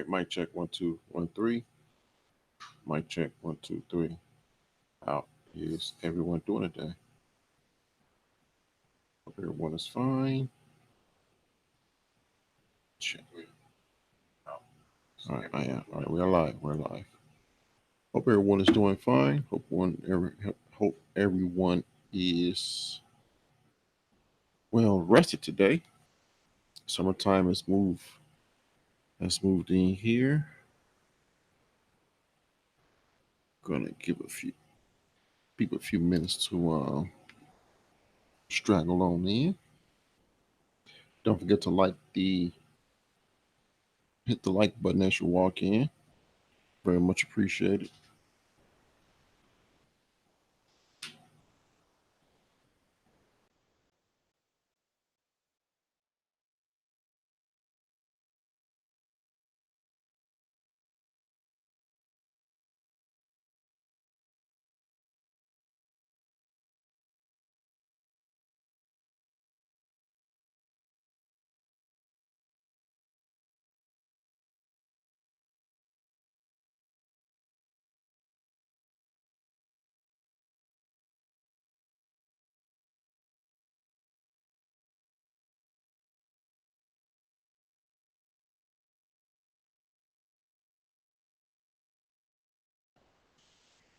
right, mic check 1 2 1 3. Mic check 1 2 3. How is everyone doing today? Hope everyone is fine. Check. All right, I am. All right, we're live. We're live. Hope everyone is doing fine. Hope everyone is well rested today. Summertime has moved in here. Gonna give a few people a few minutes to straggle on in. Don't forget to hit the like button as you walk in. Very much appreciated.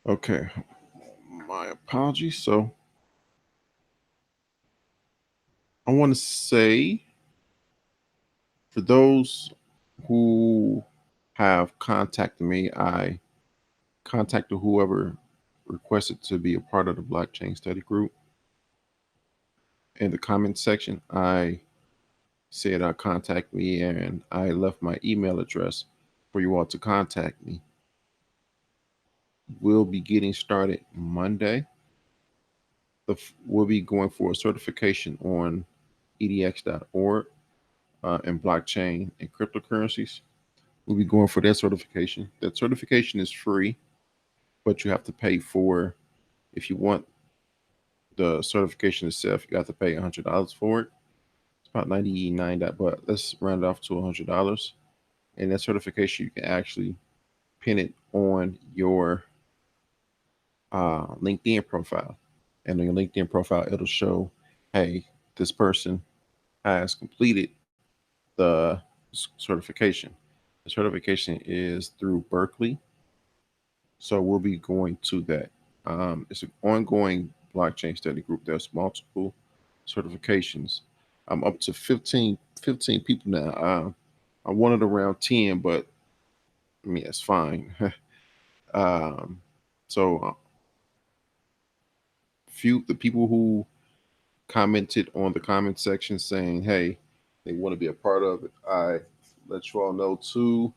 Okay, my apologies. So I want to say for those who have contacted me, I contacted whoever requested to be a part of the blockchain study group. In the comment section, I said contact me, and I left my email address for you all to contact me. We'll be getting started Monday. We'll be going for a certification on edx.org and blockchain and cryptocurrencies. We'll be going for that certification. That certification is free, but you have to pay for, if you want the certification itself, you have to pay $100 for it. It's about 99, but let's round it off to $100. And that certification, you can actually pin it on your LinkedIn profile. And on your LinkedIn profile, it'll show, hey, this person has completed the certification. The certification is through Berkeley. So we'll be going to that. It's an ongoing blockchain study group. There's multiple certifications. I'm up to 15 people now. I wanted around 10, but I mean, it's fine. um, so the people who commented on the comment section saying, hey, they want to be a part of it, I let you all know to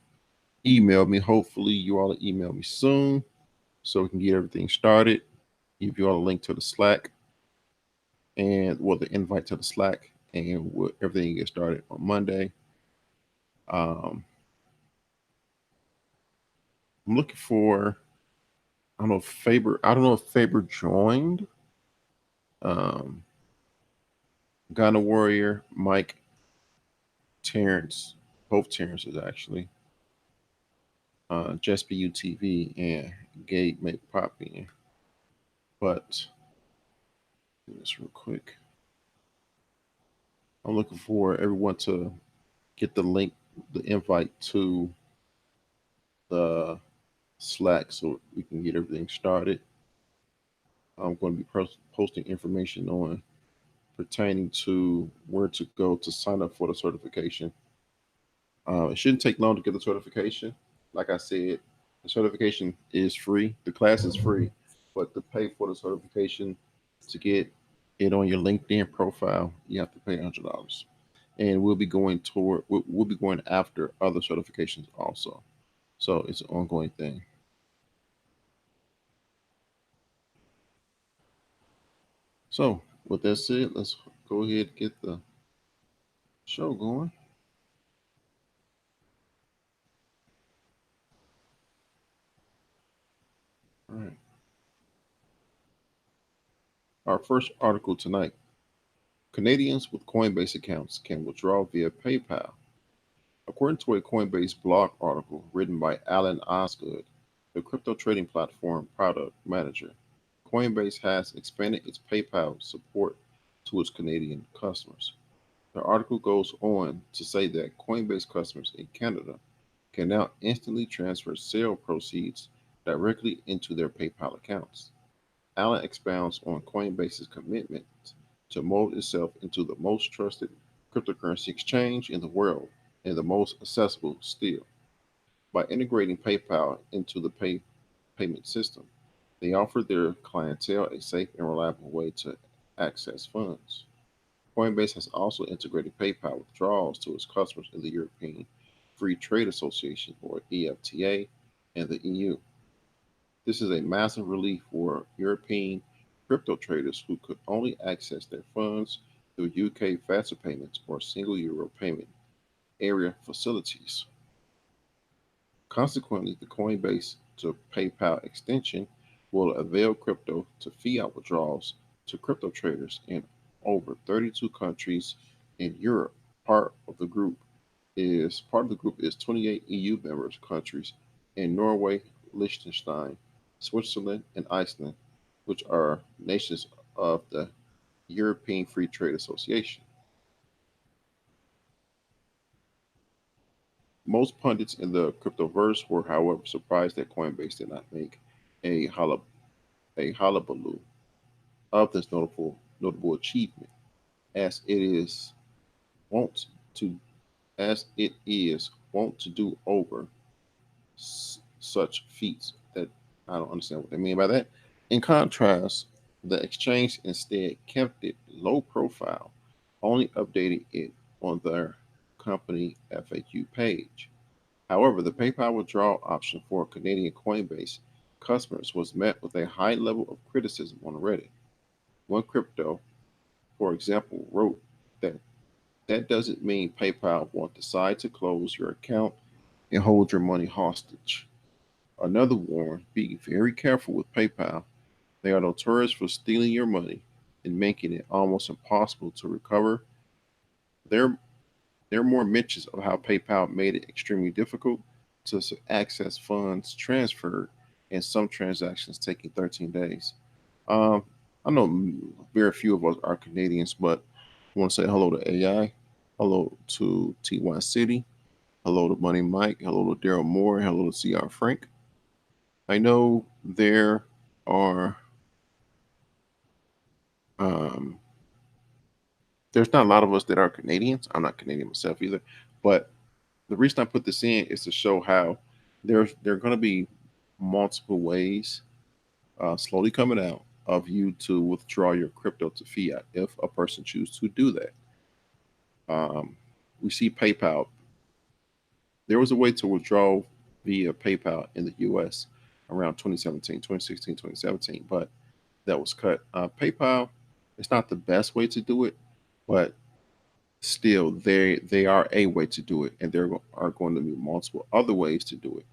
email me. Hopefully you all email me soon so we can get everything started. Give you all a link to the Slack and the invite to the Slack, and everything get started on Monday. Um, I'm looking for, I don't know if Faber joined. Um, Ghana Warrior, Mike, Terrence, both Terrences actually. Just BU TV and Gabe may pop in. But do this real quick. I'm looking for everyone to get the link, the invite to the Slack so we can get everything started. I'm going to be posting information on pertaining to where to go to sign up for the certification. It shouldn't take long to get the certification. Like I said, the certification is free. The class is free, but to pay for the certification to get it on your LinkedIn profile, you have to pay $100. And we'll be going after other certifications also. So it's an ongoing thing. So with that said, let's go ahead and get the show going. All right. Our first article tonight: Canadians with Coinbase accounts can withdraw via PayPal. According to a Coinbase blog article written by Alan Osgood, the crypto trading platform product manager, Coinbase has expanded its PayPal support to its Canadian customers. The article goes on to say that Coinbase customers in Canada can now instantly transfer sale proceeds directly into their PayPal accounts. Allen expounds on Coinbase's commitment to mold itself into the most trusted cryptocurrency exchange in the world and the most accessible still. By integrating PayPal into the payment system, they offer their clientele a safe and reliable way to access funds. Coinbase has also integrated PayPal withdrawals to its customers in the European Free Trade Association, or EFTA, and the EU. This is a massive relief for European crypto traders who could only access their funds through UK faster payments or single euro payment area facilities. Consequently, the Coinbase to PayPal extension will avail crypto to fiat withdrawals to crypto traders in over 32 countries in Europe. Part of the group is 28 EU members countries in Norway, Liechtenstein, Switzerland, and Iceland, which are nations of the European Free Trade Association. Most pundits in the cryptoverse were, however, surprised that Coinbase did not make a, a hullabaloo of this notable achievement, as it is wont to as it is wont to do over such feats that I don't understand what they mean by that. In contrast, the exchange instead kept it low profile, only updating it on their company FAQ page. However, the PayPal withdrawal option for Canadian Coinbase customers was met with a high level of criticism on Reddit. One crypto, for example, wrote that that doesn't mean PayPal won't decide to close your account and hold your money hostage. Another warned, be very careful with PayPal. They are notorious for stealing your money and making it almost impossible to recover. There, there are more mentions of how PayPal made it extremely difficult to access funds transferred, and some transactions taking 13 days. Um, I know very few of us are Canadians, but I want to say hello to AI, hello to TY City, hello to Money Mike, hello to Daryl Moore, hello to CR Frank. I know there are um, there's not a lot of us that are Canadians. I'm not Canadian myself either, but the reason I put this in is to show how there are going to be multiple ways slowly coming out of you to withdraw your crypto to fiat if a person chooses to do that. We see PayPal. There was a way to withdraw via PayPal in the US around 2017, 2016, 2017, but that was cut. PayPal is not the best way to do it, but still they are a way to do it, and there are going to be multiple other ways to do it.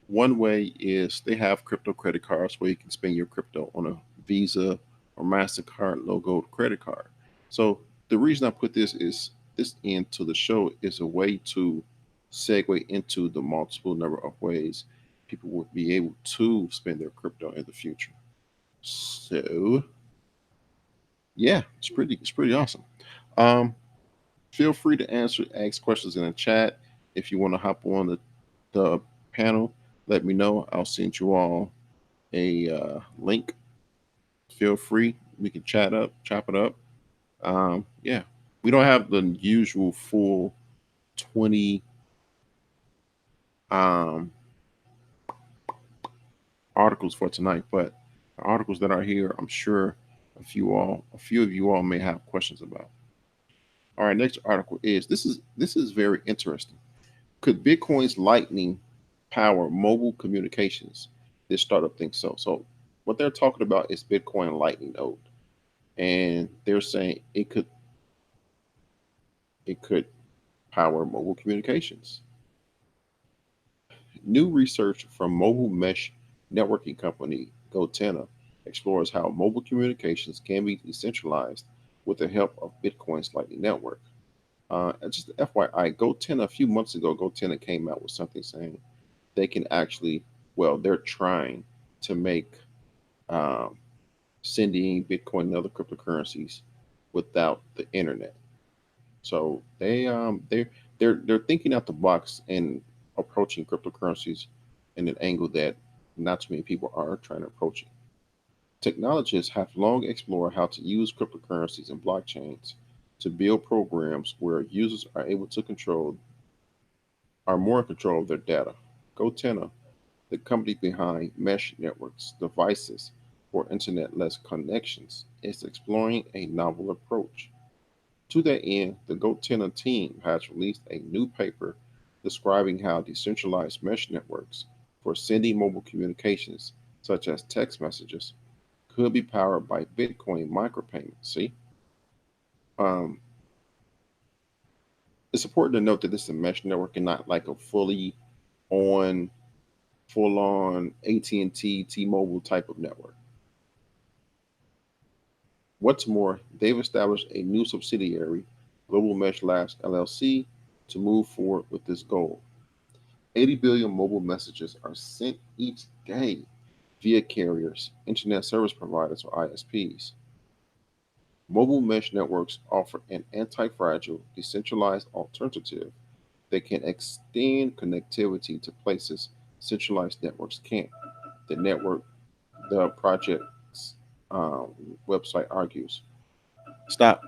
One way is they have crypto credit cards where you can spend your crypto on a Visa or MasterCard logo credit card. So the reason I put this into the show is a way to segue into the multiple number of ways people would be able to spend their crypto in the future. So yeah, it's pretty awesome. Um, Feel free to ask questions in the chat. If you want to hop on the panel, let me know. I'll send you all a link. Feel free. We can chop it up. Yeah, we don't have the usual full 20 um, articles for tonight, but the articles that are here, I'm sure a few of you all may have questions about. All right, next article is this is very interesting. Could Bitcoin's Lightning power mobile communications? This startup thinks so. So what they're talking about is Bitcoin Lightning node, and they're saying it could power mobile communications. New research from mobile mesh networking company Gotena explores how mobile communications can be decentralized with the help of Bitcoin's Lightning Network. Just FYI, GoTenna a few months ago, GoTenna came out with something saying they can actually, well, they're trying to make um, sending Bitcoin and other cryptocurrencies without the internet. So they're thinking out the box and approaching cryptocurrencies in an angle that not too many people are trying to approach it. Technologists have long explored how to use cryptocurrencies and blockchains to build programs where users are able to control are more in control of their data. GoTenna, the company behind mesh networks, devices for internet-less connections, is exploring a novel approach. To that end, the GoTenna team has released a new paper describing how decentralized mesh networks for sending mobile communications, such as text messages, could be powered by Bitcoin micropayments. See, um, it's important to note that this is a mesh network and not like a on, full on AT&T, T-Mobile type of network. What's more, they've established a new subsidiary, Global Mesh Labs LLC, to move forward with this goal. 80 billion mobile messages are sent each day via carriers, internet service providers, or ISPs. Mobile mesh networks offer an anti-fragile, decentralized alternative that can extend connectivity to places centralized networks can't. The network, the project's website argues. Stop.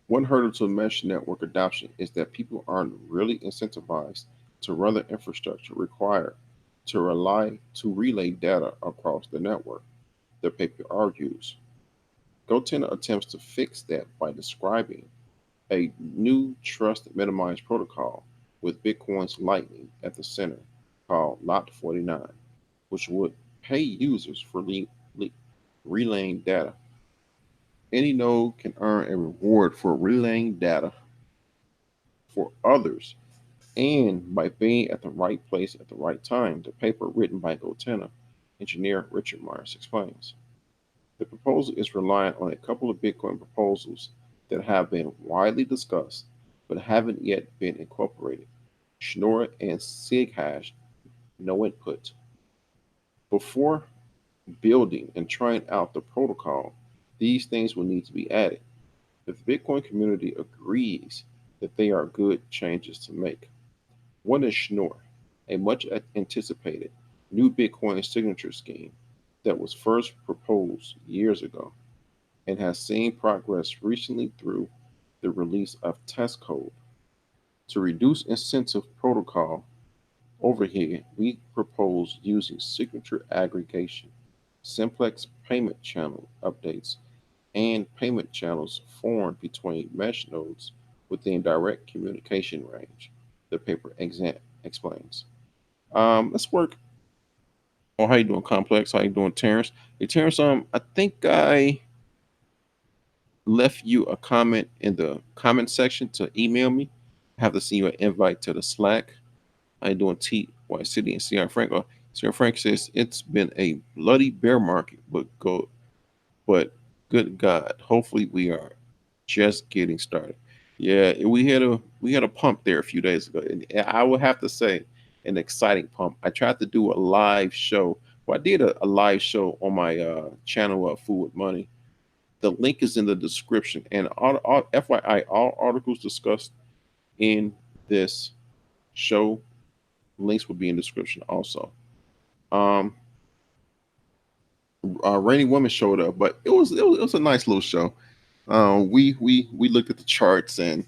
One hurdle to mesh network adoption is that people aren't really incentivized to run the infrastructure required to relay data across the network, the paper argues. GoTenna attempts to fix that by describing a new trust minimized protocol with Bitcoin's Lightning at the center called Lot 49, which would pay users for relaying data. Any node can earn a reward for relaying data for others and by being at the right place at the right time, the paper written by GoTenna engineer Richard Myers explains. The proposal is reliant on a couple of Bitcoin proposals that have been widely discussed but haven't yet been incorporated. Schnorr and SigHash, no input. Before building and trying out the protocol, these things will need to be added. If the Bitcoin community agrees that they are good changes to make. One is Schnorr, a much anticipated new Bitcoin signature scheme that was first proposed years ago and has seen progress recently through the release of test code. To reduce incentive protocol overhead, we propose using signature aggregation, simplex payment channel updates, and payment channels formed between mesh nodes within direct communication range, the paper explains. Let's work. Oh, how you doing, Complex? How you doing, Terrence? Hey, Terrence, I think I left you a comment in the comment section to email me. I have to send you an invite to the Slack. How you doing, T White City and CR Frank? Oh, CR Frank says it's been a bloody bear market, but good God, hopefully we are just getting started. Yeah, we had a pump there a few days ago, and I would have to say an exciting pump. I tried to do a live show. Well, I did a live show on my channel of Food with Money. The link is in the description, and FYI, all articles discussed in this show links will be in the description also. Um, Rainy Woman showed up, but it was a nice little show. We looked at the charts and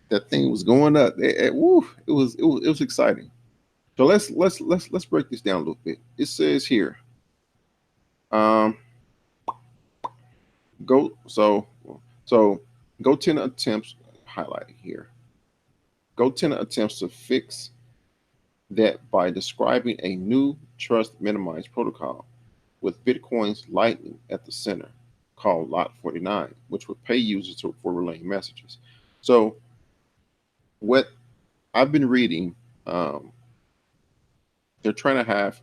that thing was going up. Woo, it was exciting. So let's break this down a little bit. It says here, um, go so GoTenna attempts highlighted here. GoTenna attempts to fix that by describing a new trust minimized protocol with Bitcoin's Lightning at the center, called Lot 49, which would pay users for relaying messages. So what I've been reading, um, they're trying to have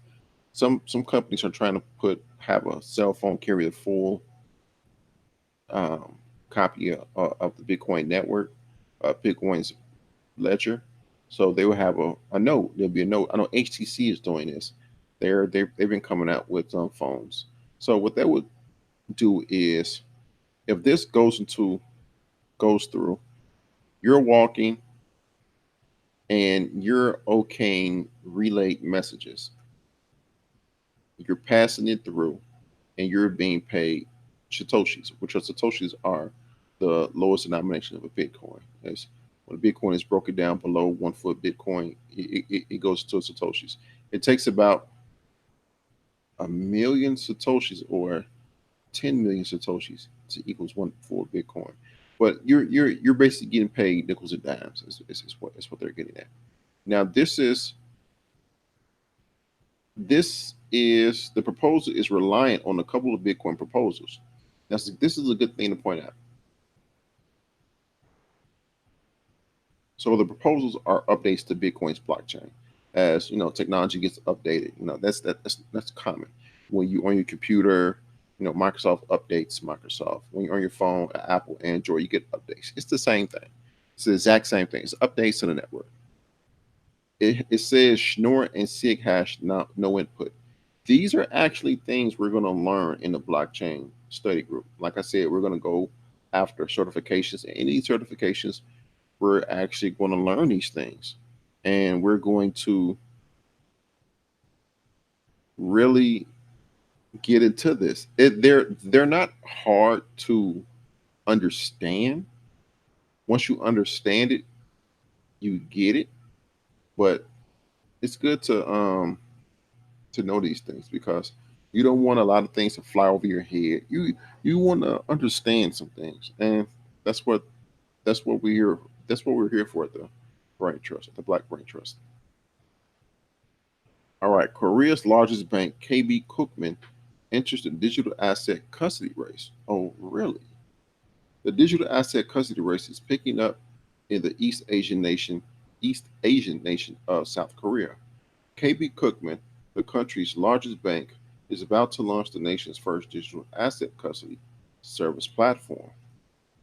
some companies are trying to have a cell phone carry the full um, copy of the Bitcoin network, Bitcoin's ledger. So they will have a note. There'll be a note. I know HTC is doing this. They've been coming out with phones. So what that would do is, if this goes through, you're walking and you're okaying relayed messages. You're passing it through, and you're being paid satoshis, which satoshis are the lowest denomination of a Bitcoin. As when Bitcoin is broken down below 1 foot Bitcoin, it goes to satoshis. It takes about a million satoshis or 10 million satoshis to equals 1 for Bitcoin. But you're basically getting paid nickels and dimes. Is what they're getting at. Now this is the proposal is reliant on a couple of Bitcoin proposals. This is a good thing to point out. So the proposals are updates to Bitcoin's blockchain. As you know, technology gets updated. That's common. When you on your computer, Microsoft updates Microsoft. When you're on your phone, Apple, Android, you get updates. It's the same thing. It's the exact same thing. It's updates to the network. It says Schnorr and SIG hash no input. These are actually things we're going to learn in the blockchain study group. Like I said, we're going to go after certifications. And any certifications, we're actually going to learn these things. And we're going to really get into this. They're not hard to understand. Once you understand it, you get it. But it's good to know these things because you don't want a lot of things to fly over your head. You want to understand some things, and that's what that's what we're here. That's what we're here for at the Brain Trust, at the Black Brain Trust. All right, Korea's largest bank, KB Cookman, enters the digital asset custody race. Oh, really? The digital asset custody race is picking up in the East Asian nation of South Korea. KB Cookman, the country's largest bank, is about to launch the nation's first digital asset custody service platform.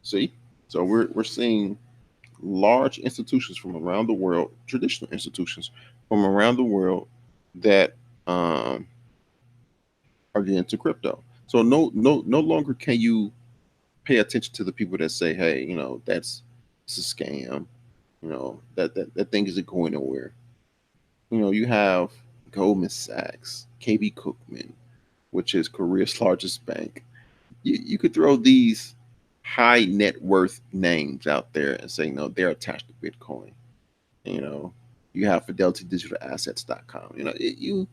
See? So we're seeing large institutions from around the world, traditional institutions from around the world that are getting into crypto. So no longer can you pay attention to the people that say, hey, that's it's a scam. That thing isn't going nowhere. You have Goldman Sachs, KB Cookman, which is Korea's largest bank. You could throw these high net worth names out there and say, no, they're attached to Bitcoin. You know, you have FidelityDigitalAssets.com.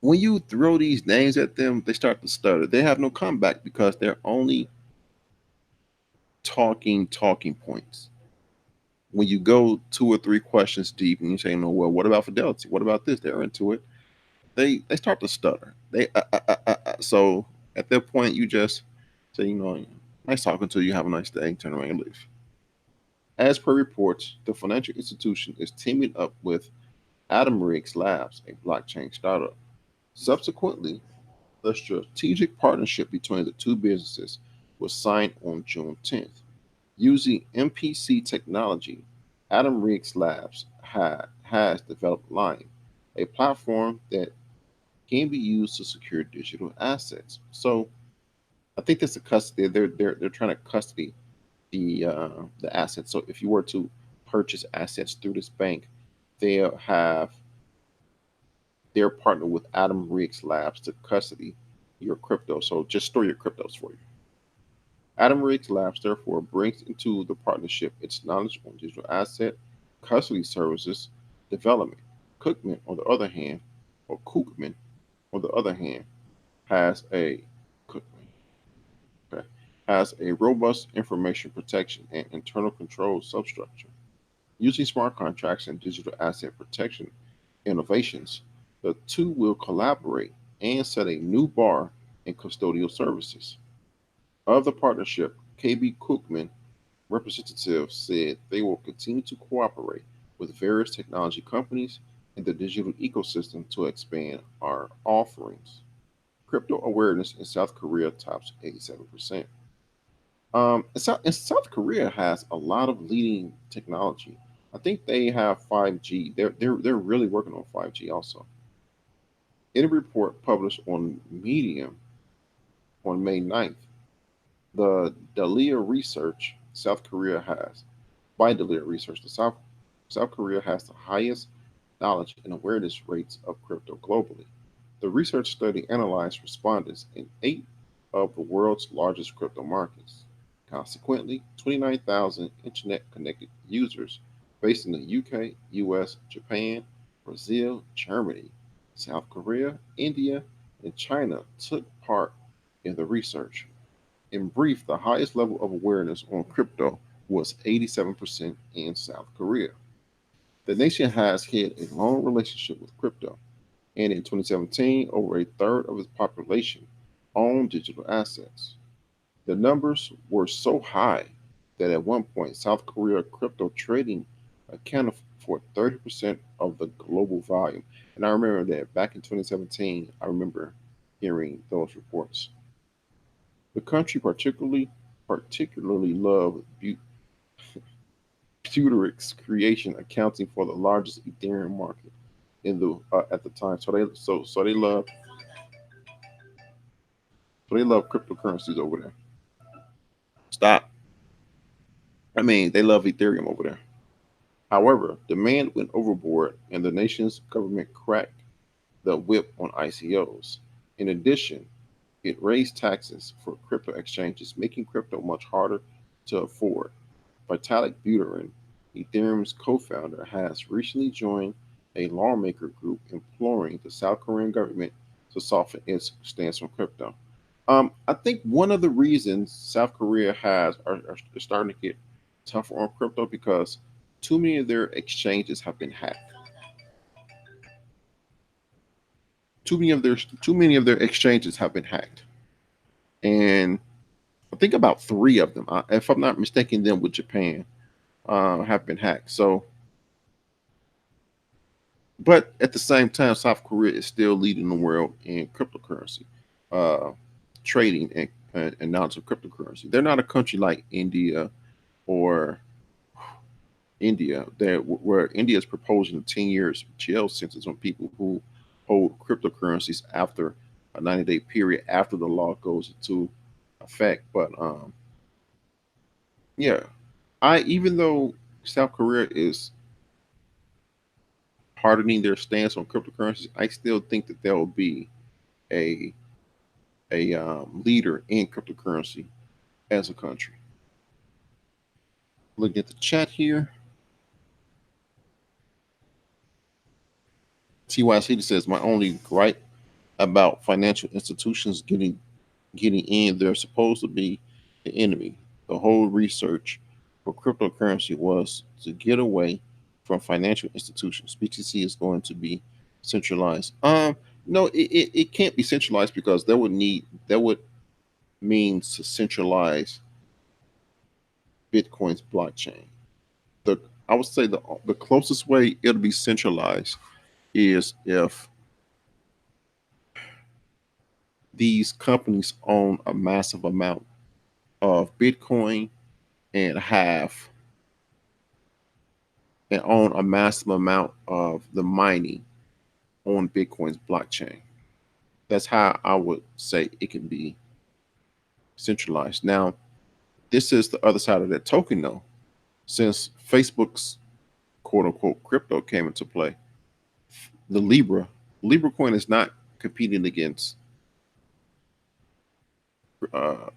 When you throw these names at them, they start to stutter. They have no comeback because they're only talking points. When you go 2 or 3 questions deep and you say, no, well, what about Fidelity? What about this? They're into it. They start to stutter. So at that point, you just say, nice talking to you. Have a nice day. Turn around and leave. As per reports, the financial institution is teaming up with Adam Riggs Labs, a blockchain startup. Subsequently, the strategic partnership between the two businesses was signed on June 10th. Using MPC technology, Adam Riggs Labs has developed Line, a platform that can be used to secure digital assets. So I think that's a custody. They're trying to custody the assets. So if you were to purchase assets through this bank, they'll have their partner with Adam Riggs Labs to custody your crypto. So just store your cryptos for you. Adam Riggs Labs therefore brings into the partnership its knowledge on digital asset custody services development. Cookman, on the other hand, or Kookman, on the other hand, has a Cookman, okay, has a robust information protection and internal control substructure. Using smart contracts and digital asset protection innovations, the two will collaborate and set a new bar in custodial services. Of the partnership, KB Cookman representatives said they will continue to cooperate with various technology companies in the digital ecosystem to expand our offerings. Crypto awareness in South Korea tops 87%. South Korea has a lot of leading technology. I think they have 5G. They're really working on 5G also. In a report published on Medium on May 9th, the Dalia Research South Korea has by Dalia Research, South Korea has the highest knowledge and awareness rates of crypto globally. The research study analyzed respondents in eight of the world's largest crypto markets. Consequently, 29,000 internet connected users based in the UK, US, Japan, Brazil, Germany, South Korea, India, and China took part in the research. In brief, the highest level of awareness on crypto was 87% in South Korea. The nation has had a long relationship with crypto, and in 2017, over a third of its population owned digital assets. The numbers were so high that at one point, South Korea crypto trading accounted for 30% of the global volume. And I remember that back in 2017, I remember hearing those reports. The country particularly loved Buteric's creation, accounting for the largest Ethereum market in the at the time. So they love cryptocurrencies over there. Stop. I mean, they love Ethereum over there. However, demand went overboard, and the nation's government cracked the whip on ICOs. In addition, it raised taxes for crypto exchanges, making crypto much harder to afford. Vitalik Buterin, Ethereum's co-founder, has recently joined a lawmaker group imploring the South Korean government to soften its stance on crypto. I think one of the reasons South Korea are starting to get tougher on crypto because too many of their exchanges have been hacked. Too many of their exchanges have been hacked, and I think about three of them, if I'm not mistaken, them with Japan, have been hacked. So, but at the same time, South Korea is still leading the world in cryptocurrency uh, trading and knowledge of cryptocurrency. They're not a country like India or India, where India is proposing a 10 years jail sentence on people who hold cryptocurrencies after a 90-day period after the law goes into effect. But yeah, I even though South Korea is hardening their stance on cryptocurrencies, I still think that there will be a leader in cryptocurrency as a country. Looking at the chat here, TYC says my only gripe about financial institutions getting in, they're supposed to be the enemy. The whole research for cryptocurrency was to get away from financial institutions. BTC is going to be centralized. No, it can't be centralized because that would mean to centralize Bitcoin's blockchain. The I would say the closest way it'll be centralized is if these companies own a massive amount of Bitcoin and have and own a massive amount of the mining on Bitcoin's blockchain. That's how I would say it can be centralized. Now, this is the other side of that token, though. Since Facebook's quote unquote crypto came into play, the Libra coin is not competing against uh,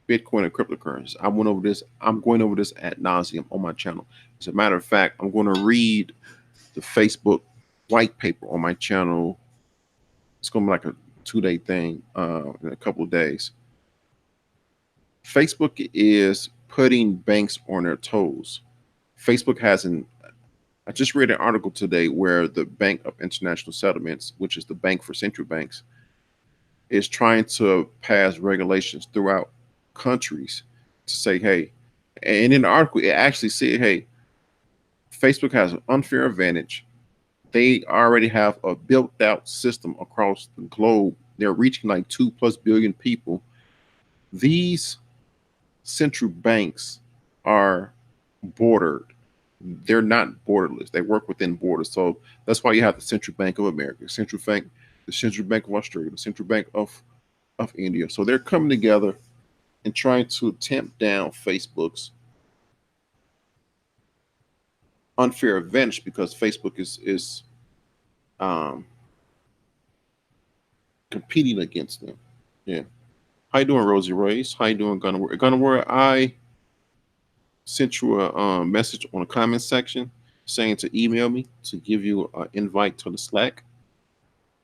Bitcoin and cryptocurrencies. I went over this. I'm going over this ad nauseum on my channel. As a matter of fact, I'm going to read the Facebook white paper on my channel. It's going to be like a 2-day thing in a couple of days. Facebook is putting banks on their toes. Facebook has an I just read an article today where the Bank of International Settlements, which is the bank for central banks, is trying to pass regulations throughout countries to say, hey, and in the article, it actually said, hey, Facebook has an unfair advantage. They already have a built out system across the globe. They're reaching like 2+ billion people. These central banks are bordered. They're not borderless. They work within borders. So that's why you have the Central Bank of America, the Central Bank of Australia, the Central Bank of India. So they're coming together and trying to tamp down Facebook's unfair advantage because Facebook is um, competing against them. Yeah. How you doing, Rosie Reyes? How you doing, Gunnar? Gunnar, I sent you a message on the comment section saying to email me to give you an invite to the Slack.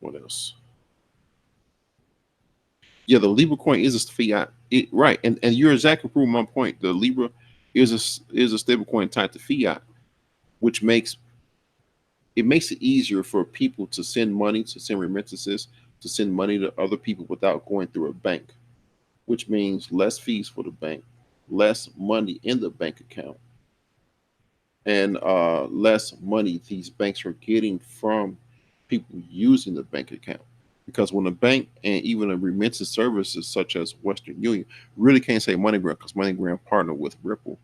What else? Yeah, the Libra coin is a fiat, right? And you're exactly proving my point. The Libra is a stable coin tied to fiat, which makes it easier for people to send money, to send remittances, to send money to other people without going through a bank, which means less fees for the bank, less money in the bank account, and less money these banks are getting from people using the bank account. Because when a bank and even a remittance services such as Western Union really can't say MoneyGram because MoneyGram partner with Ripple.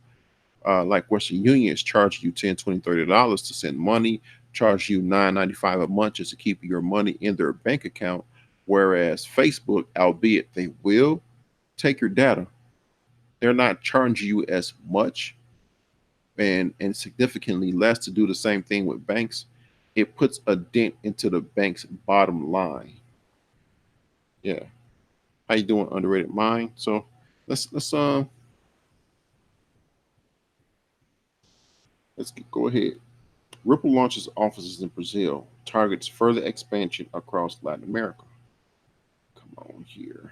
Like Western Union is charging you $10, $20, $30 to send money, charge you $9.95 a month just to keep your money in their bank account. Whereas Facebook, albeit they will take your data, they're not charging you as much and significantly less to do the same thing with banks. It puts a dent into the bank's bottom line. Yeah. How you doing, underrated mind? So let's go ahead. Ripple launches offices in Brazil, targets further expansion across Latin America. Come on here.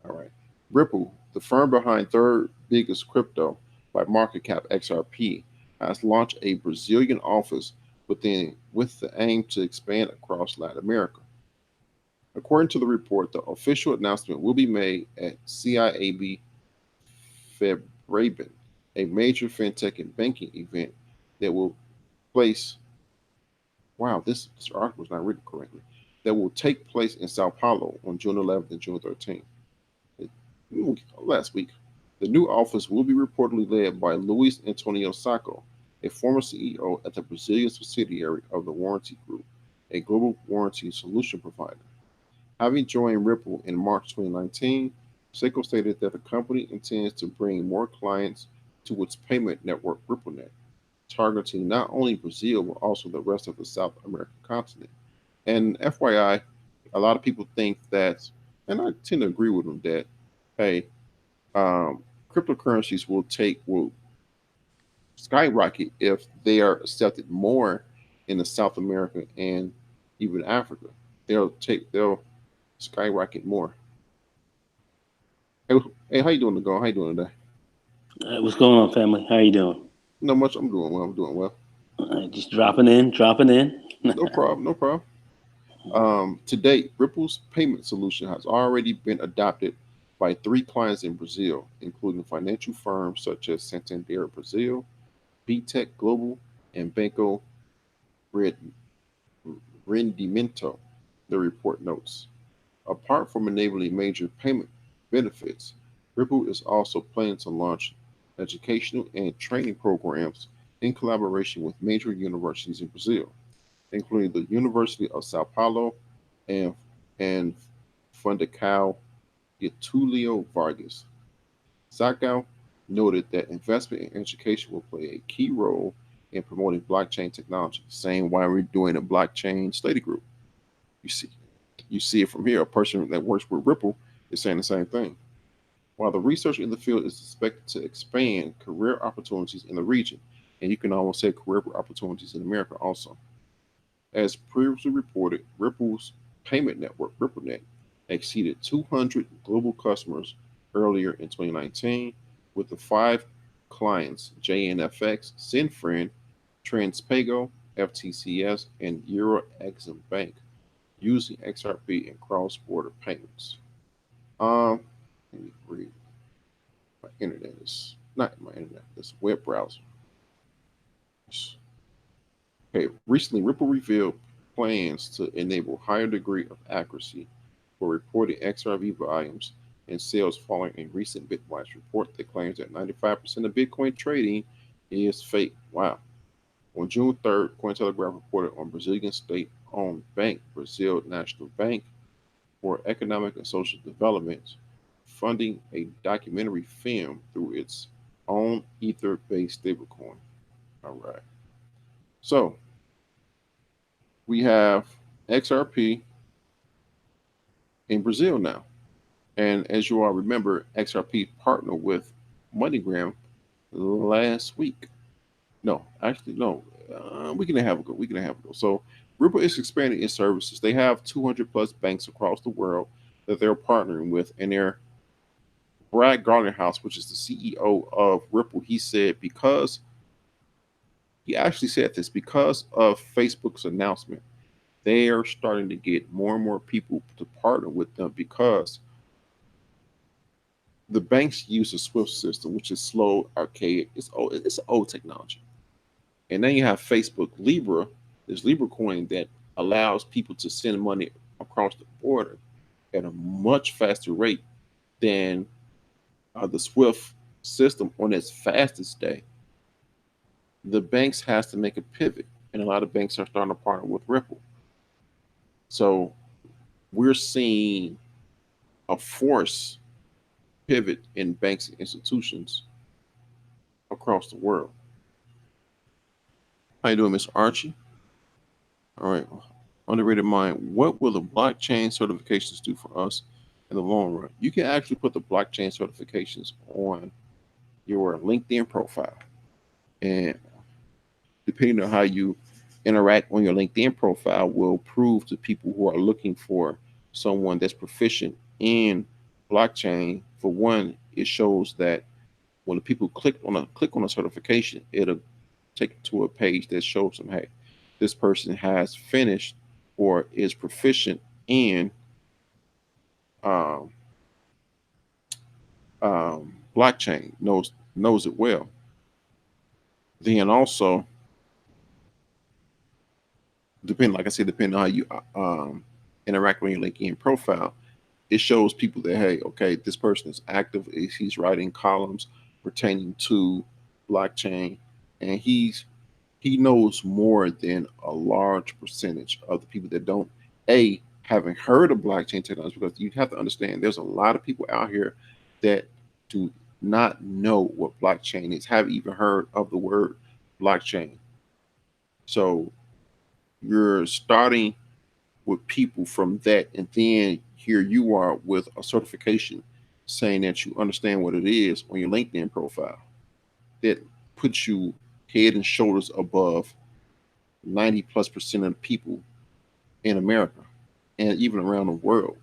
All right. Ripple, the firm behind third biggest crypto by market cap XRP, has launched a Brazilian office with the aim to expand across Latin America. According to the report, the official announcement will be made at CIAB Febraban, a major fintech and banking event that will place. Wow, this article was not written correctly. That will take place in Sao Paulo on June 11th and June 13th. Last week, the new office will be reportedly led by Luis Antonio Sacco, a former CEO at the Brazilian subsidiary of the Warranty Group, a global warranty solution provider. Having joined Ripple in March 2019, Seiko stated that the company intends to bring more clients to its payment network RippleNet, targeting not only Brazil but also the rest of the South American continent. And FYI, a lot of people think that, and I tend to agree with them that, hey, cryptocurrencies will skyrocket if they are accepted more in the South America and even Africa. They'll skyrocket more. Hey, hey, how you doing, Nicole? How you doing today? What's going on, family? How you doing? Not much. I'm doing well. I'm doing well. Just dropping in, dropping in. No problem. No problem. To date, Ripple's payment solution has already been adopted by three clients in Brazil, including financial firms such as Santander Brazil, BTech Global, and Banco Rendimento, the report notes. Apart from enabling major payment benefits, Ripple is also planning to launch educational and training programs in collaboration with major universities in Brazil, including the University of Sao Paulo and, and Fundação Getulio Vargas. Sacco noted that investment in education will play a key role in promoting blockchain technology. Same why we're doing a blockchain study group. You see, you see it from here. A person that works with Ripple is saying the same thing. While the research in the field is expected to expand career opportunities in the region, and you can almost say career opportunities in America also. As previously reported, Ripple's payment network, RippleNet, exceeded 200 global customers earlier in 2019, with the five clients JNFX, Sinfriend, Transpago, FTCS, and EuroExim Bank using XRP in cross-border payments. Let me read. My internet is not my internet. This web browser. Okay, recently Ripple revealed plans to enable higher degree of accuracy for reporting XRP volumes and sales following a recent Bitwise report that claims that 95% of Bitcoin trading is fake. Wow. On June 3rd, Cointelegraph reported on Brazilian state-owned bank, Brazil National Bank, for Economic and Social Development, funding a documentary film through its own Ether-based stablecoin. All right. So we have XRP in Brazil now. And as you all remember, XRP partnered with MoneyGram last week. No, actually, no. We can have a go. We can have a go. So Ripple is expanding its services. They have 200 plus banks across the world that they're partnering with, and they're Brad Garlinghouse, which is the CEO of Ripple, he said he actually said this because of Facebook's announcement, they are starting to get more and more people to partner with them because the banks use a Swift system, which is slow, archaic. It's old. It's old technology. And then you have Facebook Libra, this Libra coin that allows people to send money across the border at a much faster rate than the Swift system on its fastest day. The banks has to make a pivot, and a lot of banks are starting to partner with Ripple. So we're seeing a force pivot in banks and institutions across the world. How you doing, Mr. Archie? All right. Underrated mind. What will the blockchain certifications do for us in the long run? You can actually put the blockchain certifications on your LinkedIn profile. And depending on how you interact on your LinkedIn profile will prove to people who are looking for someone that's proficient in blockchain. For one, it shows that when the people click on a certification, it'll take them to a page that shows them, hey, this person has finished or is proficient in um, blockchain, knows it well. Then also, like I said, depending on how you interact with your LinkedIn profile, it shows people that, hey, okay, this person is active. He's writing columns pertaining to blockchain, and he knows more than a large percentage of the people that don't haven't heard of blockchain technology, because you have to understand there's a lot of people out here that do not know what blockchain is, haven't even heard of the word blockchain. So you're starting with people from that, and then here you are with a certification saying that you understand what it is on your LinkedIn profile. That puts you head and shoulders above 90+% of the people in America and even around the world,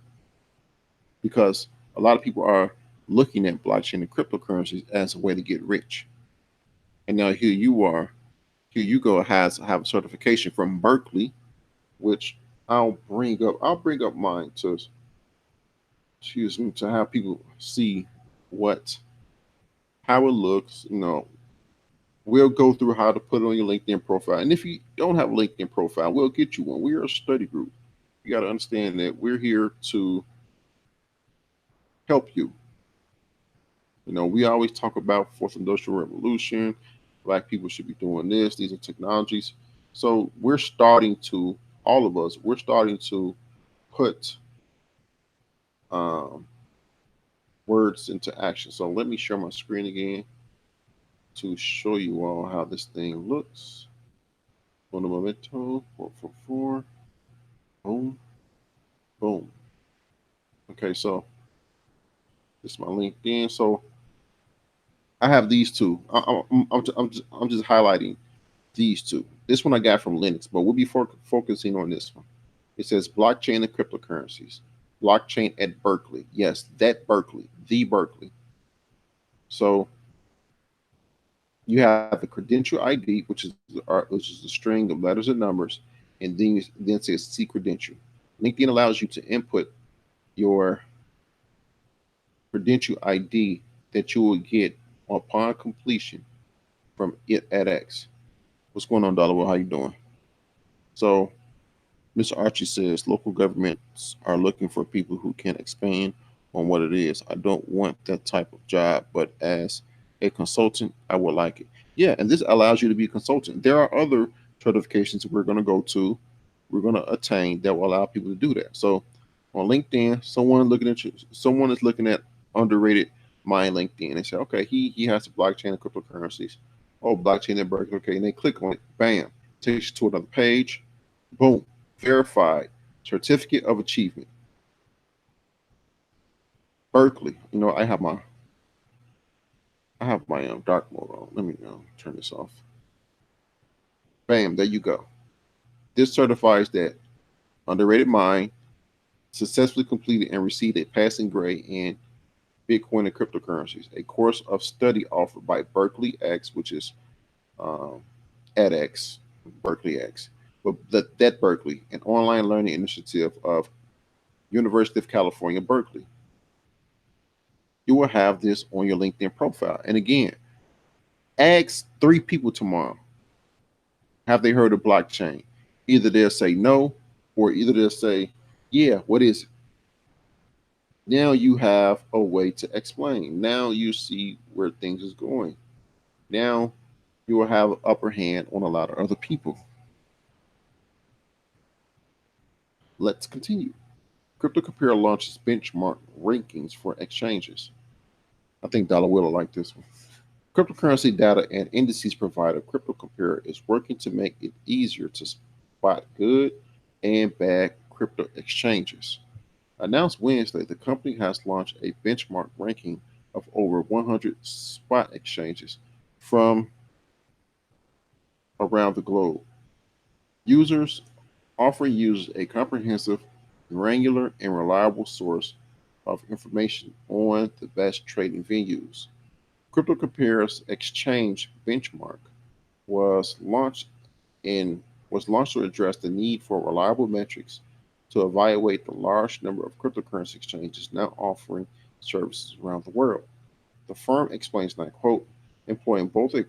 because a lot of people are looking at blockchain and cryptocurrencies as a way to get rich. And now here you go, have a certification from Berkeley, which I'll bring up mine to excuse me to have people see what how it looks. We'll go through how to put it on your LinkedIn profile. And if you don't have a LinkedIn profile, we'll get you one. We are a study group. You got to understand that we're here to help you. We always talk about fourth industrial revolution. Black people should be doing this. These are technologies. So we're starting to, all of us, we're starting to put um, words into action. So let me share my screen again to show you all how this thing looks. Un momento, 444, boom, boom. Okay, so this is my LinkedIn. So I have these two. I'm just highlighting these two. This one I got from Linux, but we'll be focusing on this one. It says blockchain and cryptocurrencies. Blockchain at Berkeley. Yes, that Berkeley, the Berkeley. So you have the credential ID, which is a string of letters and numbers, and then it says C credential. LinkedIn allows you to input your credential ID that you will get upon completion from it at X. What's going on, Dollar? How you doing? So Mr. Archie says local governments are looking for people who can expand on what it is. I don't want that type of job, but as a consultant, I would like it. Yeah, and this allows you to be a consultant. There are other certifications we're going to go to, we're going to attain that will allow people to do that. So on LinkedIn, someone is looking at underrated my LinkedIn and say, okay, he has the blockchain and cryptocurrencies. Oh, blockchain and Berkeley. Okay, and they click on it, bam, takes you to another page. Boom, verified, certificate of achievement. Berkeley. I have my dark mode on. Let me turn this off. Bam, there you go. This certifies that underrated mind successfully completed and received a passing grade in Bitcoin and cryptocurrencies, a course of study offered by Berkeley X, which is um, edX, Berkeley X, but that Berkeley, an online learning initiative of University of California, Berkeley. You will have this on your LinkedIn profile. And again, ask 3 people tomorrow, have they heard of blockchain? Either they'll say no, or either they'll say, yeah, what is it? Now you have a way to explain. Now you see where things is going. Now you will have an upper hand on a lot of other people. Let's continue. CryptoCompare launches benchmark rankings for exchanges. I think Dollar will like this one. Cryptocurrency data and indices provider CryptoCompare is working to make it easier to spot good and bad crypto exchanges. Announced Wednesday, the company has launched a benchmark ranking of over 100 spot exchanges from around the globe. Users offering users a comprehensive, granular, and reliable source of information on the best trading venues. CryptoCompare's exchange benchmark was launched in was launched to address the need for reliable metrics to evaluate the large number of cryptocurrency exchanges now offering services around the world. The firm explains that, quote, employing both a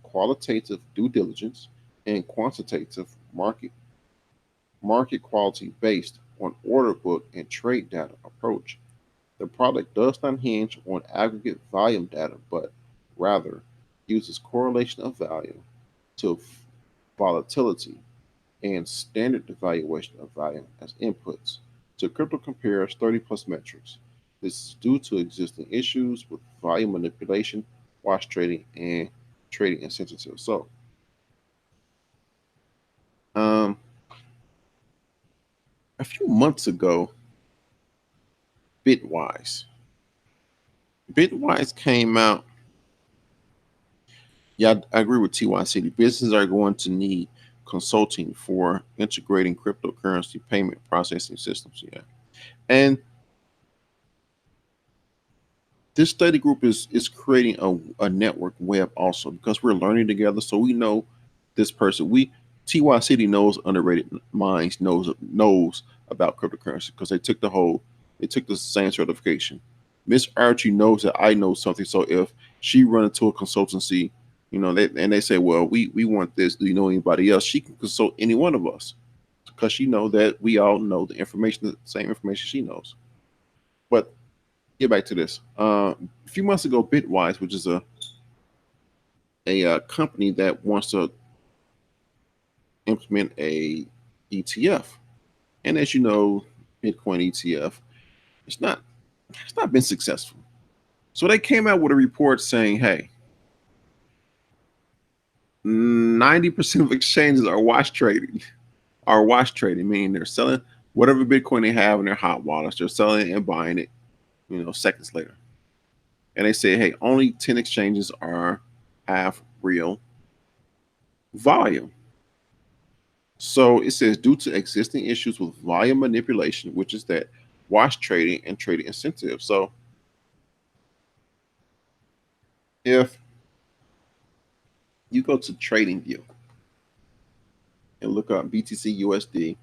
qualitative due diligence and quantitative market quality based on order book and trade data approach. The product does not hinge on aggregate volume data, but rather uses correlation of value to volatility and standard devaluation of value as inputs to crypto compares 30 plus metrics. This is due to existing issues with volume manipulation, wash trading, and trading incentives. So, um, a few months ago, Bitwise. Bitwise came out. Yeah, I agree with TY City. Businesses are going to need consulting for integrating cryptocurrency payment processing systems. Yeah. And this study group is creating a network web also because we're learning together. So we know this person. TY City knows underrated minds knows about cryptocurrency because they took the same certification. Miss Archie knows that I know something. So if she run into a consultancy, they say, well, we want this. Do you know anybody else? She can consult any one of us because she know that we all know the same information she knows. But get back to this. A few months ago, Bitwise, which is a company that wants to implement a ETF, and as you know, Bitcoin ETF, it's not it's not been successful. So they came out with a report saying, hey, 90% of exchanges are wash trading, meaning they're selling whatever Bitcoin they have in their hot wallets, they're selling it and buying it, seconds later. And they say, hey, only 10 exchanges have real volume. So it says due to existing issues with volume manipulation, which is that wash trading and trading incentives. So if you go to TradingView and look up BTC USD,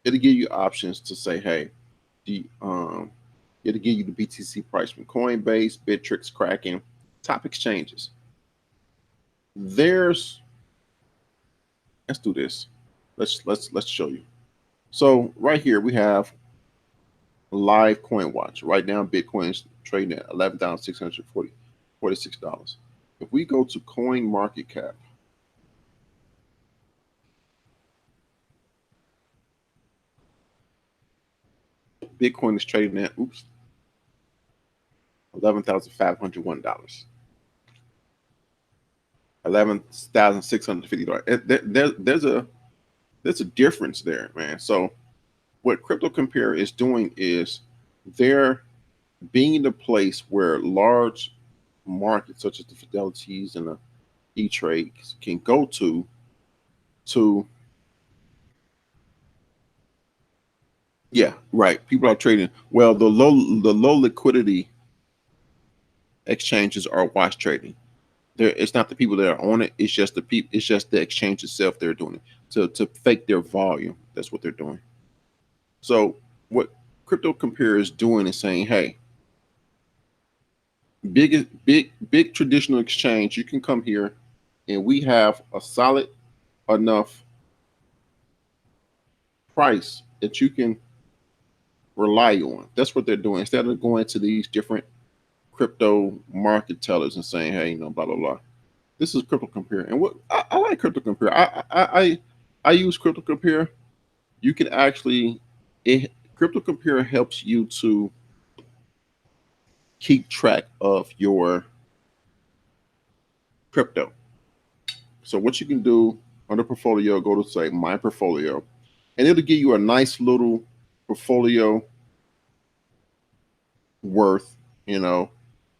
it'll give you options to say, hey, it'll give you the BTC price from Coinbase, Bittrex, Kraken, top exchanges. Let's do this. Let's show you. So right here we have live coin watch. Right now, Bitcoin is trading at $11,646. If we go to Coin Market Cap, Bitcoin is trading at $11,501. $11,650. There's a difference there, man. So what Crypto Compare is doing is they're being the place where large markets such as the Fidelities and the E-Trades can go to yeah, right. People are trading. Well, the low liquidity exchanges are watch trading. It's not the people that are on it. It's just the people. It's just the exchange itself. They're doing it to fake their volume. That's what they're doing. So what Crypto Compare is doing is saying, hey, big traditional exchange, you can come here, and we have a solid enough price that you can rely on. That's what they're doing. Instead of going to these different crypto market tellers and saying, hey, blah blah blah. This is Crypto Compare, and what I like Crypto Compare. I use Crypto Compare. You can actually Crypto Compare helps you to keep track of your crypto. So what you can do under portfolio, go to say my portfolio, and it'll give you a nice little portfolio worth.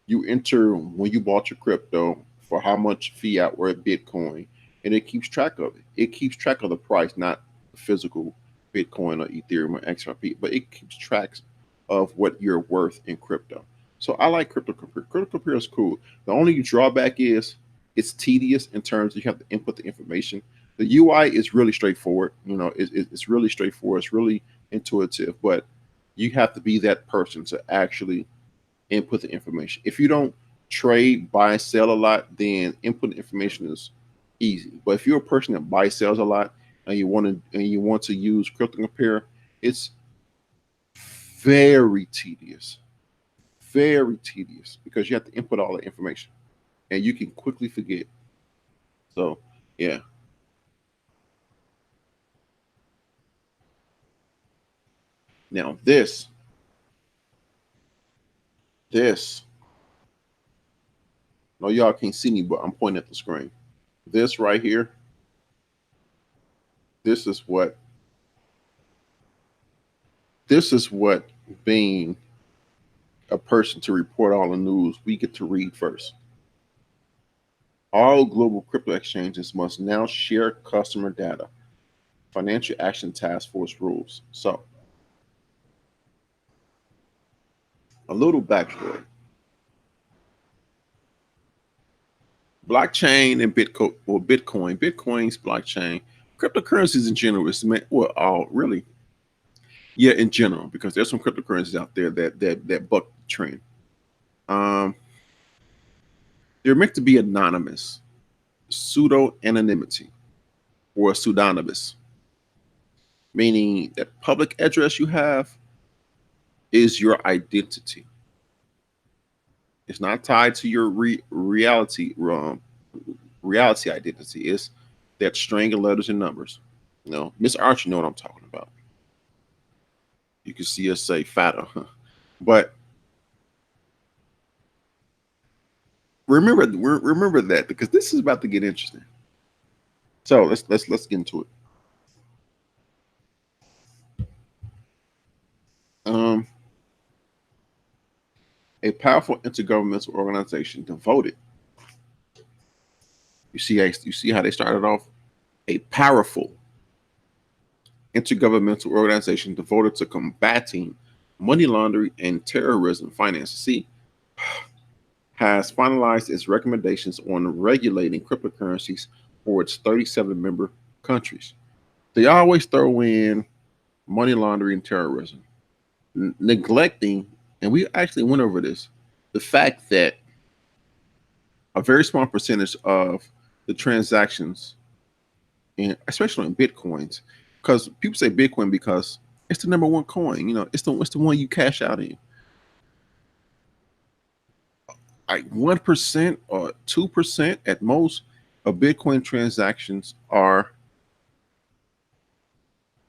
You enter when you bought your crypto for how much fiat or Bitcoin, and it keeps track of it. It keeps track of the price, not physical Bitcoin or Ethereum or XRP, but it keeps tracks of what you're worth in crypto. So I like Crypto Compare. Crypto Compare is cool. The only drawback is it's tedious in terms you have to input the information. The UI is really straightforward. It's really straightforward. It's really intuitive, but you have to be that person to actually input the information. If you don't trade, buy, sell a lot, then input the information is easy. But if you're a person that buys, sells a lot, and you want to use Crypto Compare, it's very tedious, very tedious because you have to input all the information, and you can quickly forget. So yeah. Now this, no, y'all can't see me, but I'm pointing at the screen. This right here, this is what this is what being a person to report all the news we get to read first. All global crypto exchanges must now share customer data. Financial Action Task Force rules. So, a little backstory. Blockchain and Bitcoin's blockchain, cryptocurrencies in general is meant, well, all really, yeah, in general, because there's some cryptocurrencies out there that buck the trend. Um, they're meant to be anonymous, pseudo anonymity, or pseudonymous, meaning that public address you have is your identity. It's not tied to your reality identity. It's that string of letters and numbers. Miss Archie know what I'm talking about. You can see us say fatter, but remember that because this is about to get interesting. So let's get into it. Um, a powerful intergovernmental organization devoted. You see how they started off. A powerful intergovernmental organization devoted to combating money laundering and terrorism finance. See, has finalized its recommendations on regulating cryptocurrencies for its 37 member countries. They always throw in money laundering and terrorism, neglecting, and we actually went over this, the fact that a very small percentage of the transactions, especially in Bitcoins, because people say Bitcoin because It's the number one coin. It's the one you cash out in. Like 1% or 2% at most of Bitcoin transactions are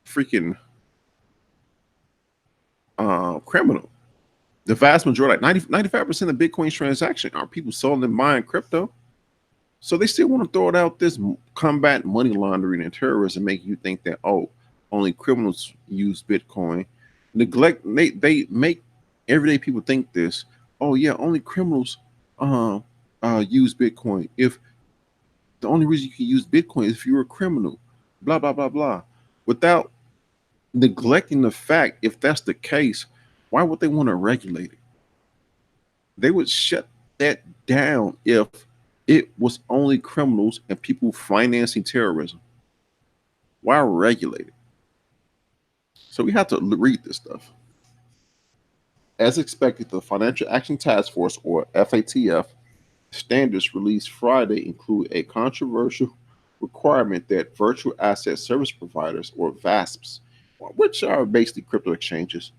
freaking criminal. The vast majority, like 95% of Bitcoin's transactions are people selling and buying crypto. So they still want to throw it out this combat money laundering and terrorism, make you think that, oh, only criminals use Bitcoin. They make everyday people think this. Oh yeah, only criminals use Bitcoin. If the only reason you can use Bitcoin is if you're a criminal, blah blah blah blah. Without neglecting the fact, if that's the case, why would they want to regulate it? They would shut that down if it was only criminals and people financing terrorism. Why regulate it? So we have to read this stuff. As expected, the Financial Action Task Force, or FATF, standards released Friday include a controversial requirement that virtual asset service providers, or VASPs, which are basically crypto exchanges,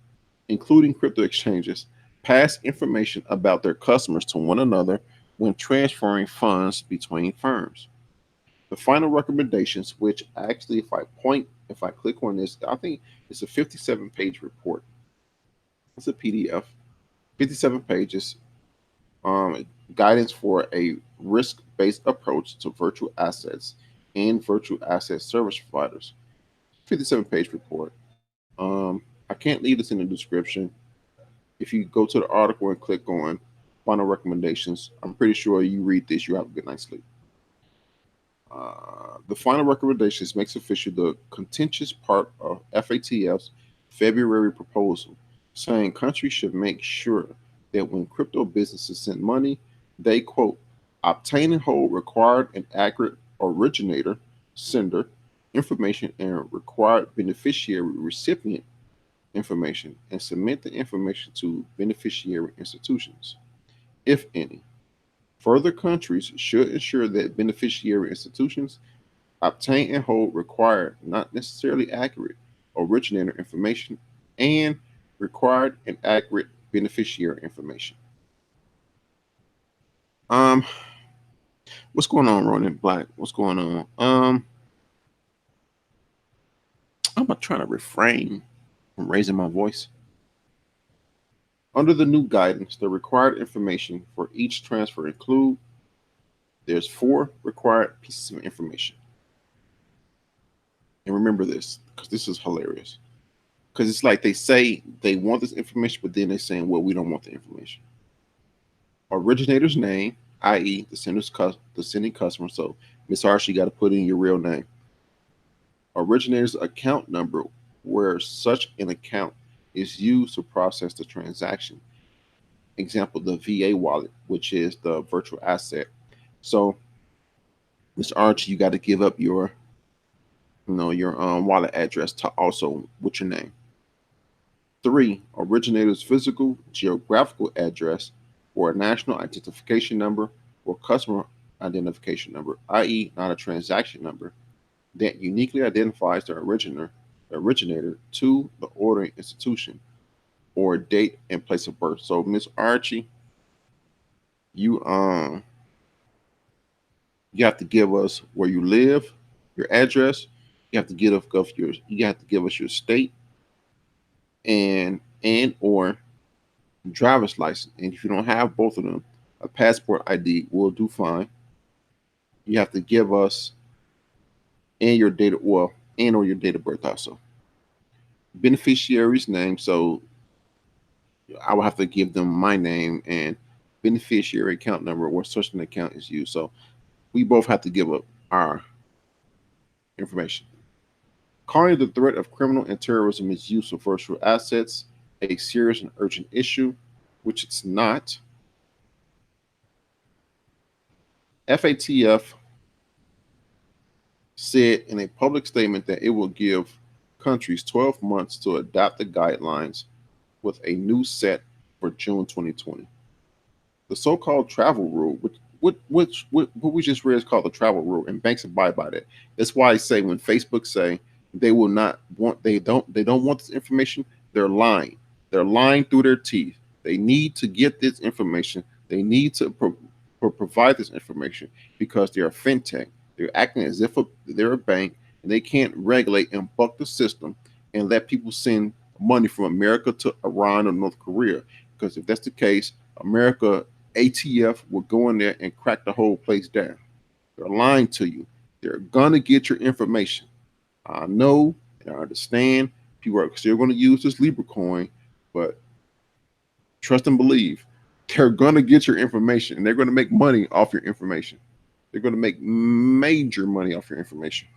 including crypto exchanges, pass information about their customers to one another when transferring funds between firms. The final recommendations, which actually, if I click on this, I think it's a 57-page report. It's a PDF, 57 pages, guidance for a risk-based approach to virtual assets and virtual asset service providers. 57-page report. I can't leave this in the description. If you go to the article and click on final recommendations, I'm pretty sure you read this, you have a good night's sleep. The final recommendations makes official the contentious part of FATF's February proposal, saying countries should make sure that when crypto businesses send money, they, quote, obtain and hold required and accurate originator, sender information and required beneficiary recipient information, and submit the information to beneficiary institutions, if any. Further, countries should ensure that beneficiary institutions obtain and hold required, not necessarily accurate, originator information and required and accurate beneficiary information. Um, what's going on, Ronan Black? What's going on? I'm trying to refrain from raising my voice. Under the new guidance, the required information for each transfer include there's 4 required pieces of information. And remember this, because this is hilarious. Because it's like they say they want this information, but then they're saying, well, we don't want the information. Originator's name, i.e., the sending customer. So, Miss Archie, you got to put in your real name. Originator's account number, where such an account is used to process the transaction. Example, the VA wallet, which is the virtual asset. So, Miss Archie, you got to give up your wallet address to also with your name. 3, originator's physical geographical address, or a national identification number or customer identification number, i.e., not a transaction number, that uniquely identifies the originator to the ordering institution, or date and place of birth. So, Miss Archie, you have to give us where you live, your address. You have to give us your state and or driver's license. And if you don't have both of them, a passport ID will do fine. You have to give us and your date or your date of birth also. Beneficiary's name. So I will have to give them my name and beneficiary account number where such an account is used. So we both have to give up our information. Calling the threat of criminal and terrorism is use of virtual assets a serious and urgent issue, which it's not. FATF said in a public statement that it will give countries 12 months to adopt the guidelines, with a new set for June 2020. The so-called travel rule, what we just read is called the travel rule, and banks abide by that. That's why I say when Facebook say They will not want. They don't want this information. They're lying. They're lying through their teeth. They need to get this information. They need to provide this information because they're a fintech. They're acting as if they're a bank, and they can't regulate and buck the system and let people send money from America to Iran or North Korea. Because if that's the case, America ATF will go in there and crack the whole place down. They're lying to you. They're gonna get your information. I know and I understand people are still going to use this Libra coin, but trust and believe they're going to get your information and they're going to make money off your information. They're going to make major money off your information.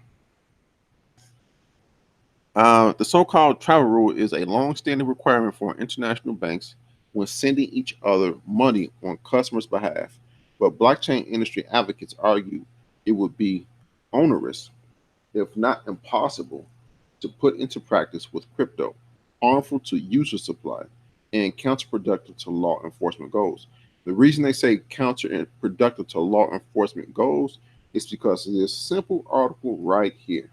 The so-called travel rule is a long-standing requirement for international banks when sending each other money on customers' behalf. But blockchain industry advocates argue it would be onerous, if not impossible, to put into practice with crypto, harmful to user supply, and counterproductive to law enforcement goals. The reason they say counterproductive to law enforcement goals is because of this simple article right here.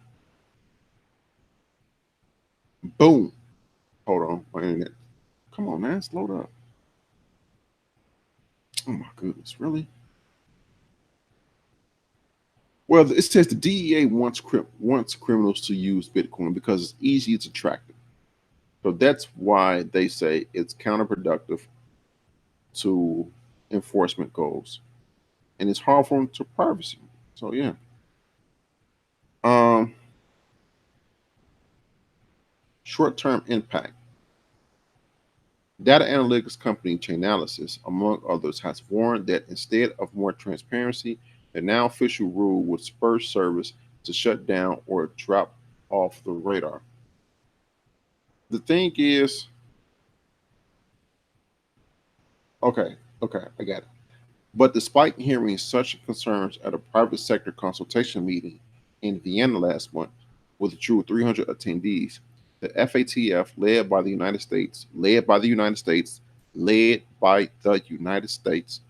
Boom. Hold on, my internet. Come on, man, slow up. Oh my goodness, really? Well, it says the DEA wants criminals to use Bitcoin because it's easy to track them. So that's why they say it's counterproductive to enforcement goals, and it's harmful to privacy. So yeah. Um, Short-term impact. Data analytics company Chainalysis, among others, has warned that instead of more transparency, the now official rule would spur service to shut down or drop off the radar. The thing is, okay, I got it. But despite hearing such concerns at a private sector consultation meeting in Vienna last month, with drew 300 attendees, the FATF, led by the United States,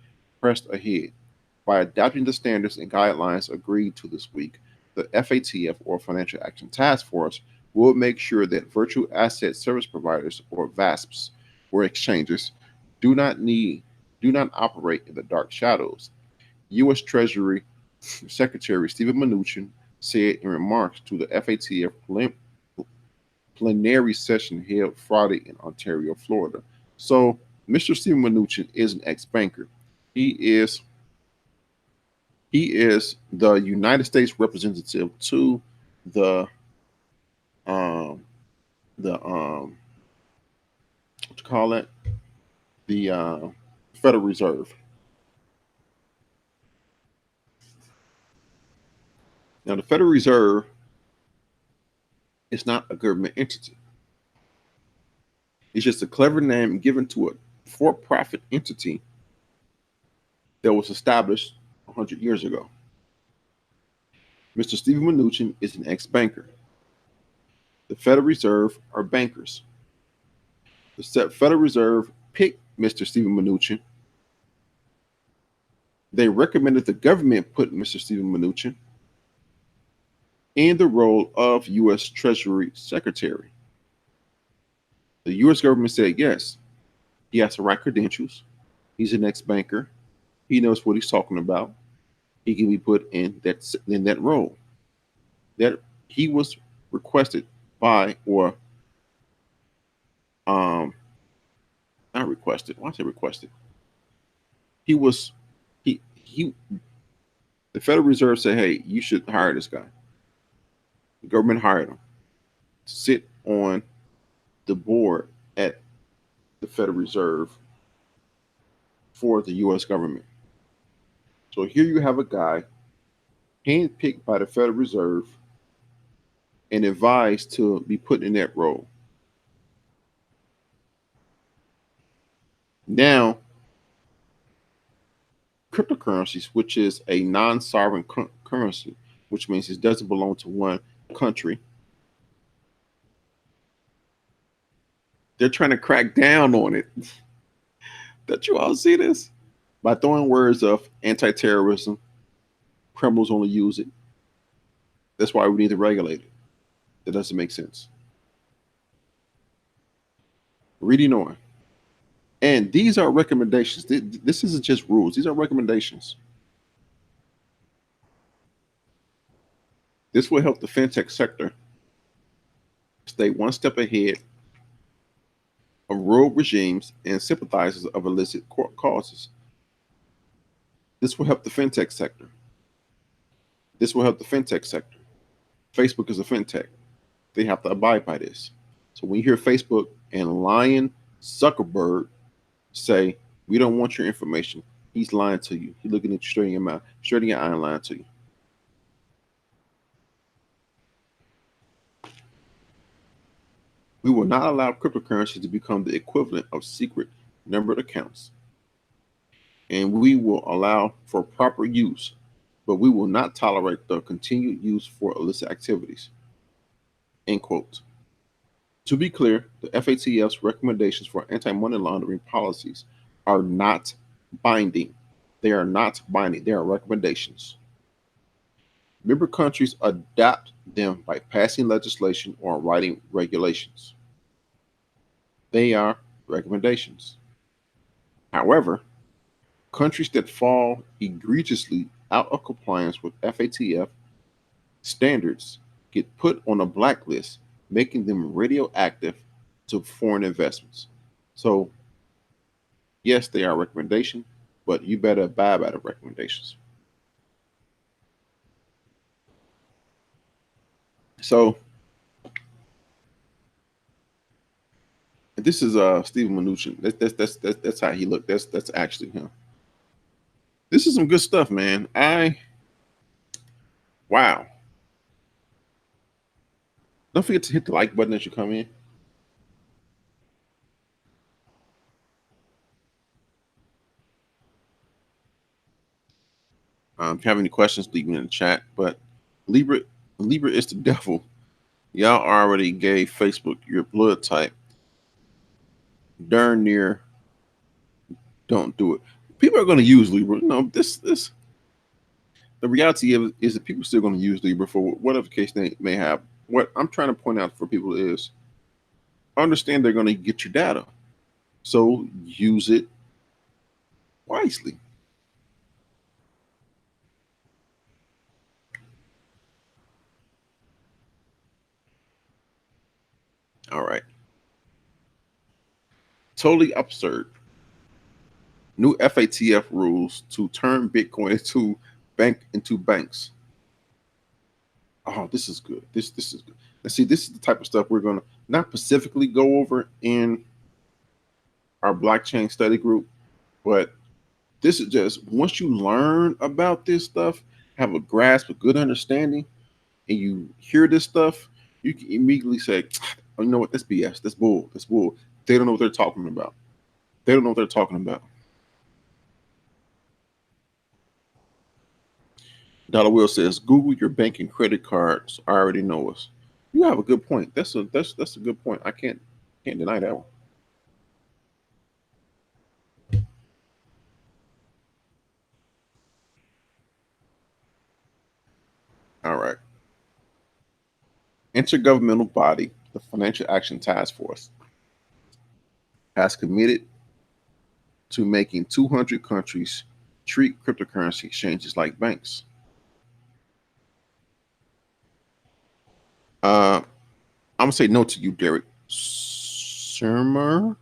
pressed ahead. By adopting the standards and guidelines agreed to this week, the FATF, or Financial Action Task Force, will make sure that virtual asset service providers, or VASPs, or exchanges, do not need do not operate in the dark shadows. U.S. Treasury Secretary Stephen Mnuchin said in remarks to the FATF plenary session held Friday in Ontario, Florida. So, Mr. Stephen Mnuchin is an ex-banker. He is he is the United States representative to the um what you call it, the Federal Reserve. Now, the Federal Reserve is not a government entity. It's just a clever name given to a for-profit entity that was established 100 years ago. Mr. Stephen Mnuchin is an ex-banker. The Federal Reserve are bankers. The Federal Reserve picked Mr. Stephen Mnuchin. They recommended the government put Mr. Stephen Mnuchin in the role of U.S. Treasury Secretary. The U.S. government said yes, he has the right credentials. He's an ex-banker. He knows what he's talking about. He can be put in that role. That he was requested by, or not requested. Why say requested? He was he. The Federal Reserve said, "Hey, you should hire this guy." The government hired him to sit on the board at the Federal Reserve for the U.S. government. So here you have a guy handpicked by the Federal Reserve and advised to be put in that role. Now, cryptocurrencies, which is a non-sovereign currency, which means it doesn't belong to one country, they're trying to crack down on it. Don't you all see this? By throwing words of anti-terrorism, criminals only use it. That's why we need to regulate it. That doesn't make sense. Reading on. And these are recommendations. This isn't just rules. These are recommendations. This will help the fintech sector stay one step ahead of rogue regimes and sympathizers of illicit causes. This will help the fintech sector. This will help the fintech sector. Facebook is a fintech. They have to abide by this. So when you hear Facebook and Lion Zuckerberg say, we don't want your information, he's lying to you. He's looking at you straight in your mouth, straight in your eye and lying to you. We will not allow cryptocurrencies to become the equivalent of secret numbered accounts. And we will allow for proper use, but we will not tolerate the continued use for illicit activities. End quote. To be clear, the FATF's recommendations for anti-money laundering policies are not binding. They are not binding. They are recommendations. Member countries adopt them by passing legislation or writing regulations. They are recommendations. However, countries that fall egregiously out of compliance with FATF standards get put on a blacklist, making them radioactive to foreign investments. So, yes, they are recommendations, but you better abide by the recommendations. So, this is Stephen Mnuchin. That's how he looked. That's actually him. This is some good stuff, man. Wow. Don't forget to hit the like button as you come in. If you have any questions, leave me in the chat. But Libra is the devil. Y'all already gave Facebook your blood type. Darn near don't do it. People are going to use Libra. No, this the reality of it is that people are still going to use Libra for whatever case they may have. What I'm trying to point out for people is understand they're going to get your data. So use it wisely. All right. Totally absurd. New FATF rules to turn Bitcoin into banks. Oh, this is good. This is good. Let's see, this is the type of stuff we're gonna not specifically go over in our blockchain study group, but this is just once you learn about this stuff, have a grasp, a good understanding, and you hear this stuff, you can immediately say, oh, you know what, that's BS, that's bull, that's bull. They don't know what they're talking about. They don't know what they're talking about. Dollar Will says, Google your bank and credit cards. I already know us. You have a good point. That's a good point. I can't deny that one. All right. Intergovernmental body, the Financial Action Task Force, has committed to making 200 countries treat cryptocurrency exchanges like banks. I'm gonna say no to you, Derek. Surmer,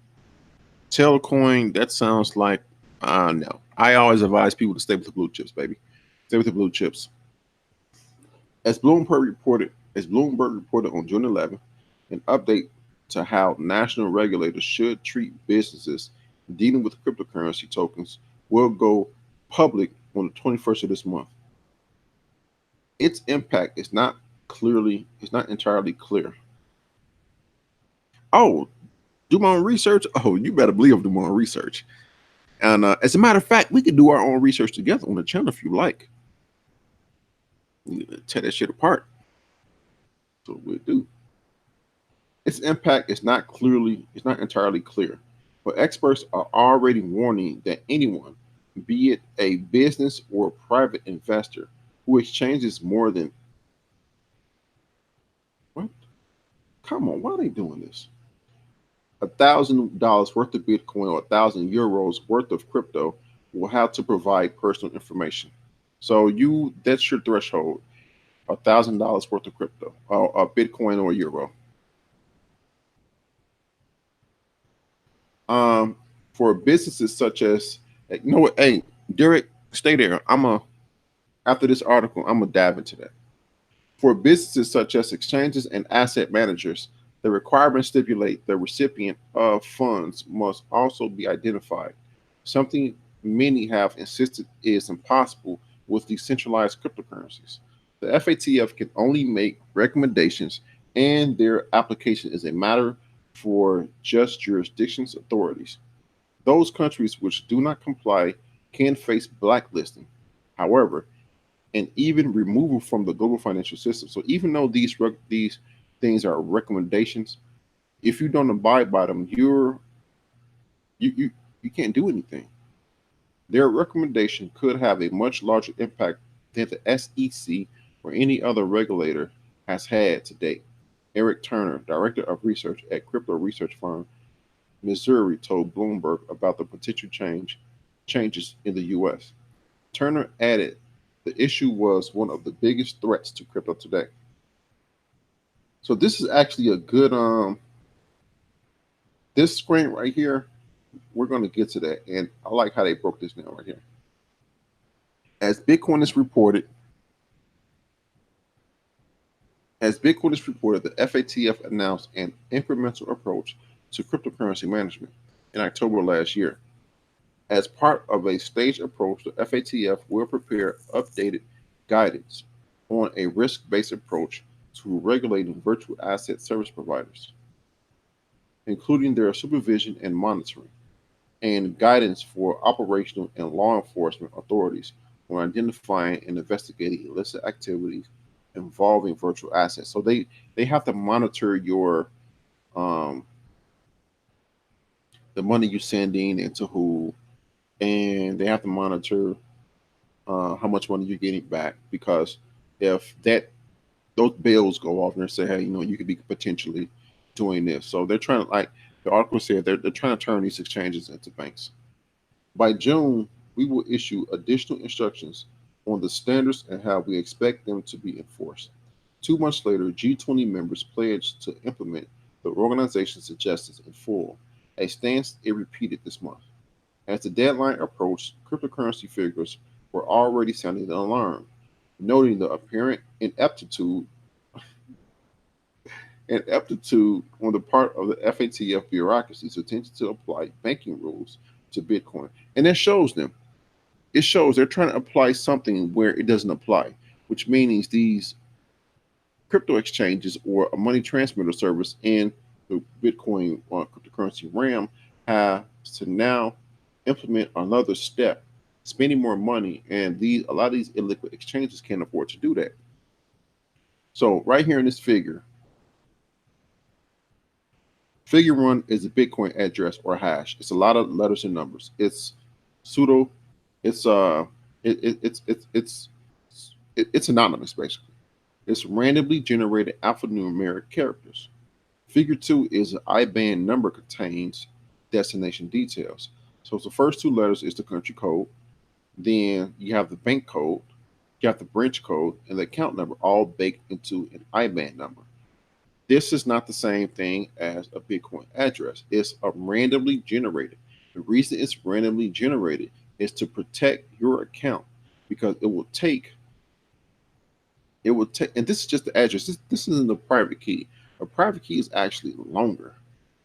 Tailcoin. That sounds like no. I always advise people to stay with the blue chips, baby. Stay with the blue chips. As Bloomberg reported on June 11th, an update to how national regulators should treat businesses dealing with cryptocurrency tokens will go public on the 21st of this month. Its impact is not entirely clear. Oh, do my own research? Oh, you better believe I'm doing my own research. And as a matter of fact, we can do our own research together on the channel if you like. Tear that shit apart. So we'll do. Its impact is not entirely clear, but experts are already warning that anyone, be it a business or a private investor, who exchanges more than what? Come on, why are they doing this? $1,000 worth of Bitcoin or 1,000 euros worth of crypto will have to provide personal information. So that's your threshold. $1,000 worth of crypto, a Bitcoin or a euro. Um, for businesses such as, you know what? Hey, Derek, stay there. After this article, I'm gonna dive into that. For businesses such as exchanges and asset managers, the requirements stipulate the recipient of funds must also be identified, something many have insisted is impossible with decentralized cryptocurrencies. The FATF can only make recommendations, and their application is a matter for just jurisdictions authorities. Those countries which do not comply can face blacklisting. However, and even removal from the global financial system. So even though these things are recommendations, if you don't abide by them, you you you can't do anything. Their recommendation could have a much larger impact than the SEC or any other regulator has had to date. Eric Turner, director of research at crypto research firm Missouri, told Bloomberg about the potential changes in the U.S. Turner added the issue was one of the biggest threats to crypto today. So this is actually a good this screen right here, we're going to get to that. And I like how they broke this down right here. As Bitcoin is reported, the FATF announced an incremental approach to cryptocurrency management in October last year. As part of a staged approach, the FATF will prepare updated guidance on a risk-based approach to regulating virtual asset service providers, including their supervision and monitoring, and guidance for operational and law enforcement authorities on identifying and investigating illicit activities involving virtual assets. So they have to monitor your um, the money you're sending and to who, and they have to monitor how much money you're getting back, because if those bills go off and they say, hey, you could be potentially doing this. So they're trying to, like the article said, they're trying to turn these exchanges into banks. By June, we will issue additional instructions on the standards and how we expect them to be enforced. 2 months later, G20 members pledged to implement the organization's suggestions in full, a stance it repeated this month. As the deadline approached, cryptocurrency figures were already sounding the alarm, noting the apparent ineptitude on the part of the FATF bureaucracy's attention to apply banking rules to Bitcoin. And that shows them. It shows they're trying to apply something where it doesn't apply, which means these crypto exchanges or a money transmitter service in the Bitcoin or cryptocurrency realm have to now implement another step, spending more money, and a lot of these illiquid exchanges can't afford to do that. So right here in this figure one is a Bitcoin address or hash. It's a lot of letters and numbers. It's pseudo. It's it, it, it's it's it's it's anonymous basically. It's randomly generated alphanumeric characters. Figure two is an IBAN number contains destination details. So the first two letters is the country code. Then you have the bank code, you have the branch code, and the account number all baked into an IBAN number. This is not the same thing as a Bitcoin address. It's a randomly generated. The reason it's randomly generated is to protect your account, because and this is just the address. This isn't the private key. A private key is actually longer.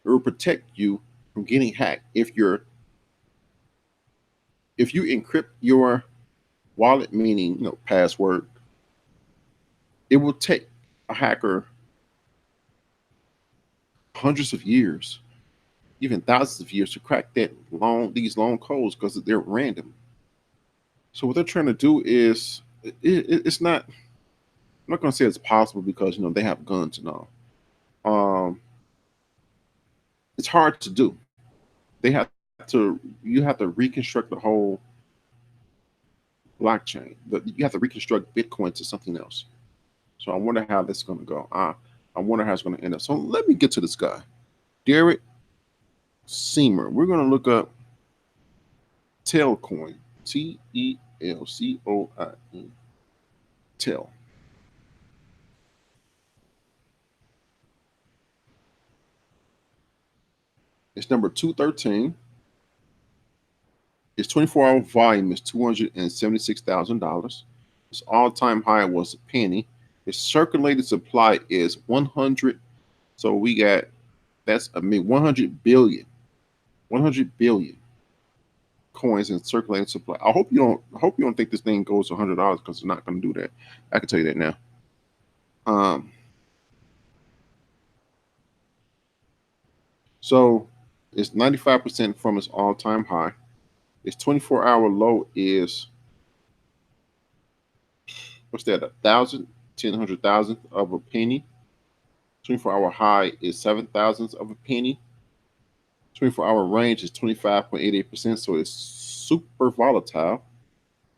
It will protect you from getting hacked. If you encrypt your wallet, meaning password, it will take a hacker hundreds of years, even thousands of years, to crack these long codes, because they're random. So what they're trying to do is, it's not. I'm not going to say it's possible, because they have guns and all. It's hard to do. You have to reconstruct the whole blockchain. You have to reconstruct Bitcoin to something else. So I wonder how this is going to go. I wonder how it's going to end up. So let me get to this guy, Derek Seymour. We're going to look up Telcoin, Telcoin, Tel. It's number 213. Its 24-hour volume is $276,000. Its all-time high was a penny. Its circulated supply is 100. So we got, that's 100 billion, 100 billion coins in circulating supply. I hope you don't think this thing goes to $100 because it's not going to do that. I can tell you that now. So it's 95% from its all-time high. Its 24-hour low is, what's that, 1,000, 1,000 of a penny. 24-hour high is 7,000 of a penny. 24-hour range is 25.88%, so it's super volatile.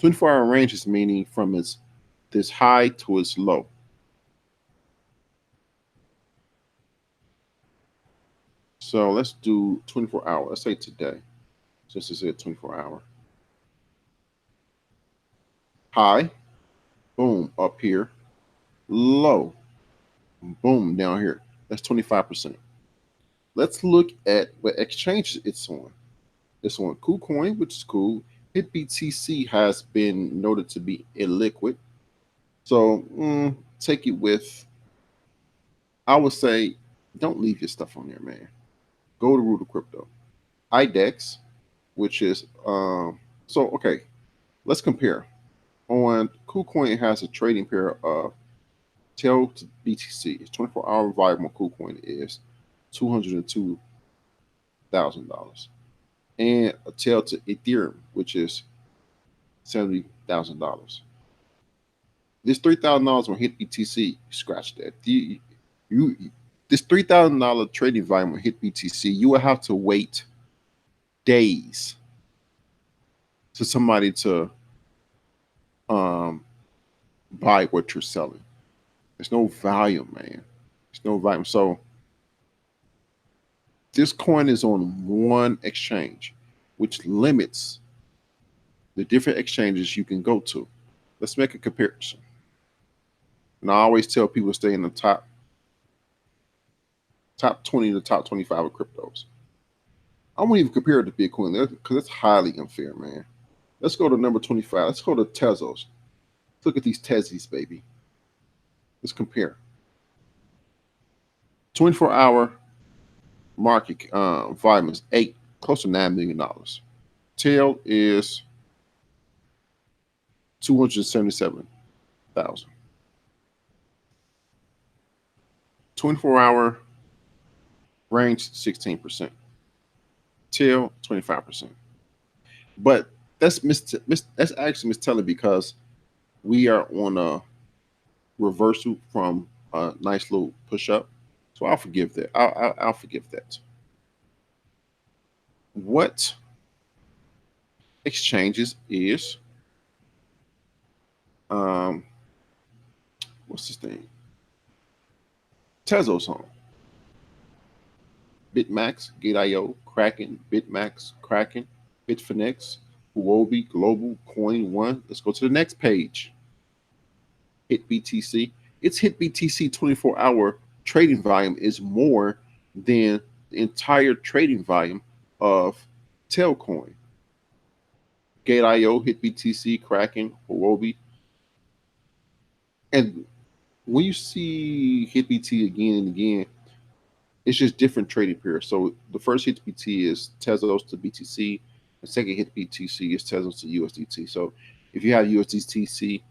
24-hour range is meaning from this high to its low. So let's do 24-hour. Let's say today, since it's at 24-hour. High, boom, up here. Low, boom, down here. That's 25%. Let's look at what exchanges it's on. It's on KuCoin, which is cool. HitBTC has been noted to be illiquid. So take it with, I would say, don't leave your stuff on there, man. Go to Root of Crypto. IDEX, which is, okay, let's compare. On KuCoin, it has a trading pair of TEL to BTC. Its 24-hour volume on KuCoin is $202,000. And a TEL to Ethereum, which is $70,000. This $3,000 on HitBTC, scratch that. This $3,000 trading volume on HitBTC, you will have to wait days to somebody to buy what you're selling. There's no volume, man. There's no volume. So this coin is on one exchange, which limits the different exchanges you can go to. Let's make a comparison. And I always tell people to stay in the top 20 to top 25 of cryptos. I won't even compare it to Bitcoin because it's highly unfair, man. Let's go to number 25. Let's go to Tezos. Let's look at these Tezos, baby. Let's compare. 24-hour market volume is close to $9 million. Tail is 277,000. 24-hour range 16%. Tail 25%. But that's actually mistelling because we are on a reversal from a nice little push up. So I'll forgive that. I'll forgive that. What exchanges is what's this thing? Tezos on. BitMax, Gate.io, Kraken, BitMax, Kraken, Bitfinex, Huobi, Global, Coin One. Let's go to the next page. HitBTC. Its HitBTC 24-hour trading volume is more than the entire trading volume of Telcoin. Gate.io, HitBTC, Kraken, Huobi. And when you see HitBT again and again, it's just different trading periods. So the first HitBT is Tezos to BTC. The second HitBTC is Tezos to USDT. So if you have USDTC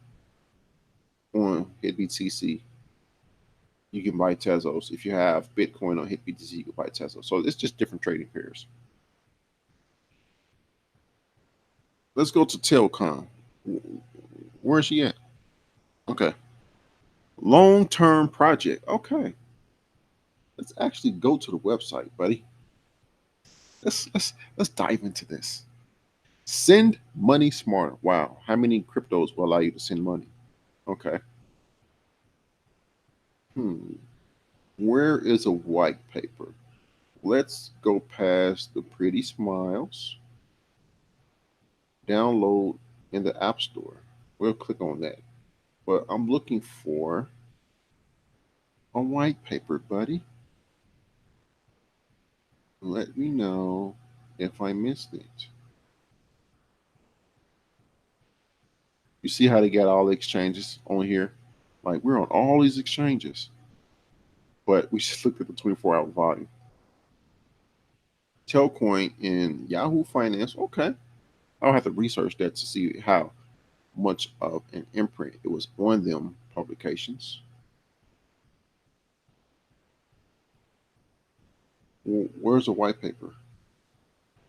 on HitBTC, you can buy Tezos. If you have Bitcoin on HitBTC, you can buy Tezos. So it's just different trading pairs. Let's go to Telcon. Where is she at? Okay. Long-term project. Okay. Let's actually go to the website, buddy. Let's dive into this. Send money smarter. Wow. How many cryptos will allow you to send money? Okay. Where is a white paper? Let's go past the pretty smiles. Download in the App Store. We'll click on that. But I'm looking for a white paper, buddy. Let me know if I missed it. You see how they got all the exchanges on here? Like we're on all these exchanges, but we just looked at the 24-hour volume. Telcoin in Yahoo Finance. Okay, I'll have to research that to see how much of an imprint it was on them publications. Where's the white paper?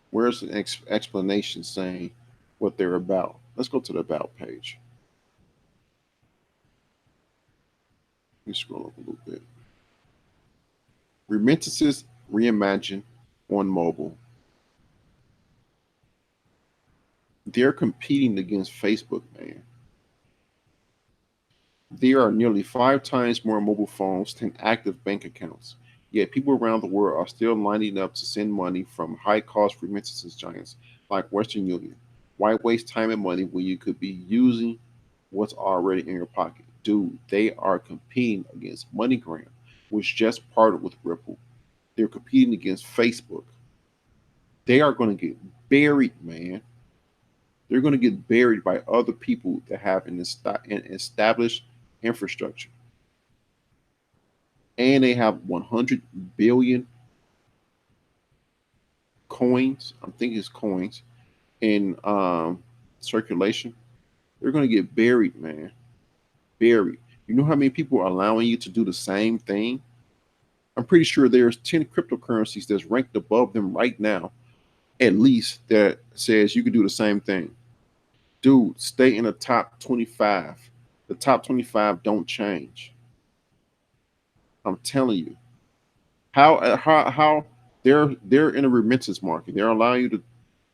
Where's the explanation saying what they're about? Let's go to the about page. Let me scroll up a little bit. Remittances reimagined on mobile. They're competing against Facebook, man. There are nearly 5 times more mobile phones than active bank accounts. Yet people around the world are still lining up to send money from high cost remittances giants like Western Union. Why waste time and money when you could be using what's already in your pocket? Dude, they are competing against MoneyGram, which just partnered with Ripple. They're competing against Facebook. They are going to get buried, man. They're going to get buried by other people that have an established infrastructure. And they have 100 billion coins. I'm thinking it's coins in circulation. They're going to get buried, man. Buried. You know how many people are allowing you to do the same thing? I'm pretty sure there's 10 cryptocurrencies that's ranked above them right now, at least, that says you can do the same thing. Dude, stay in the top 25. The top 25 don't change. I'm telling you. How they're in a remittance market. They're allowing you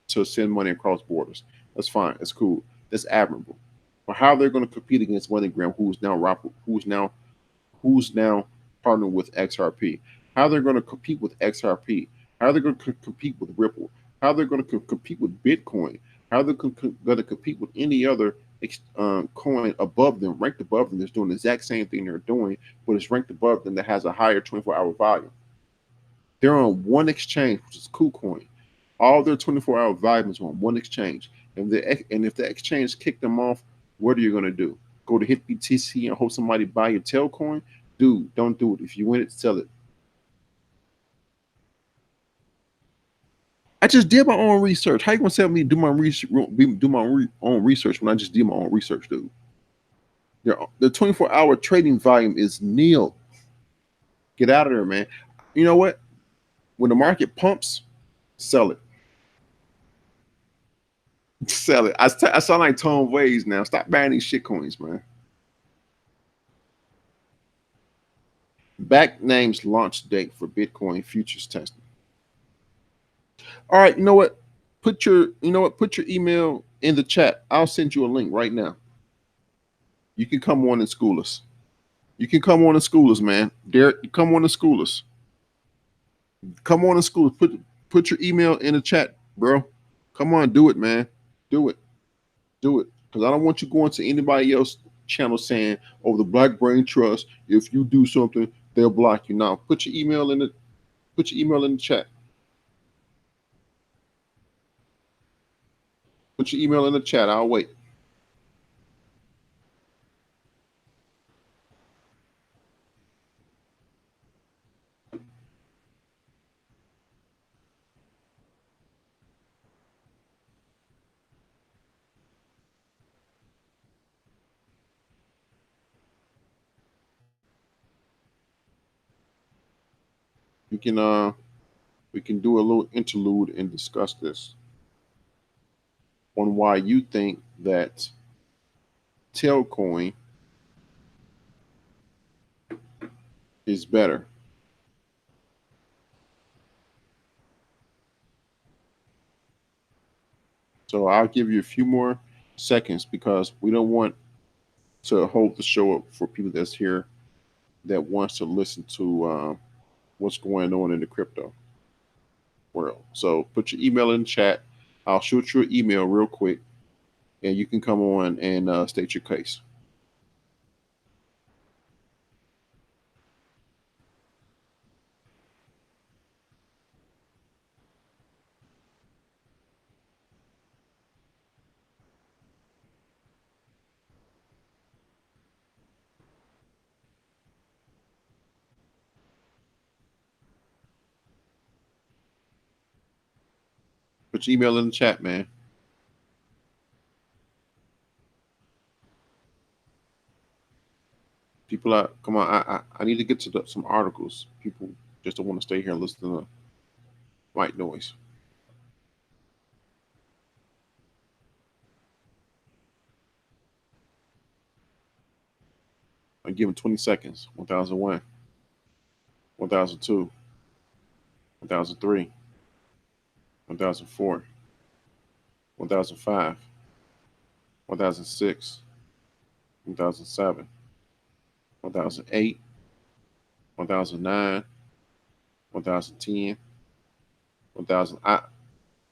to send money across borders. That's fine. That's cool. That's admirable. But how they're going to compete against MoneyGram, who's now partnering with XRP? How they're going to compete with XRP? How they're going to compete with Ripple? How they're going to compete with Bitcoin? How they're going to compete with any other coin above them, ranked above them, that's doing the exact same thing they're doing, but it's ranked above them that has a higher 24-hour volume. They're on one exchange, which is KuCoin. All their 24-hour volume is on one exchange. And if the exchange kicked them off, what are you going to do? Go to hit BTC and hope somebody buy your Tailcoin? Dude, don't do it. If you win it, sell it. I just did my own research. How you gonna tell me to do my research? Own research when I just did my own research, dude? The 24-hour trading volume is nil. Get out of there, man. You know what? When the market pumps, sell it. Sell it. I sound like Tom Ways now. Stop buying these shit coins, man. Back names launch date for Bitcoin futures testing. All right, you know what? Put your email in the chat. I'll send you a link right now. You can come on and school us. You can come on and school us, man. Derek, come on and school us. Come on and school us. Put your email in the chat, bro. Come on, do it, man. Do it. Do it. Because I don't want you going to anybody else channel saying, "Oh, the Black Brain Trust, if you do something, they'll block you." Now, put your email in the chat. Put your email in the chat. I'll wait. We can do a little interlude and discuss this on why you think that Tailcoin is better. So I'll give you a few more seconds because we don't want to hold the show up for people that's here that wants to listen to what's going on in the crypto world. So put your email in the chat. I'll shoot you an email real quick, and you can come on and state your case. Put your email in the chat, man. People are come on. I need to get to some articles. People just don't want to stay here and listen to white noise. I give them 20 seconds. 1001, 1002, 1003, 1004, 1005, 1006, 1007, 1008, 1009, 1010, 1000.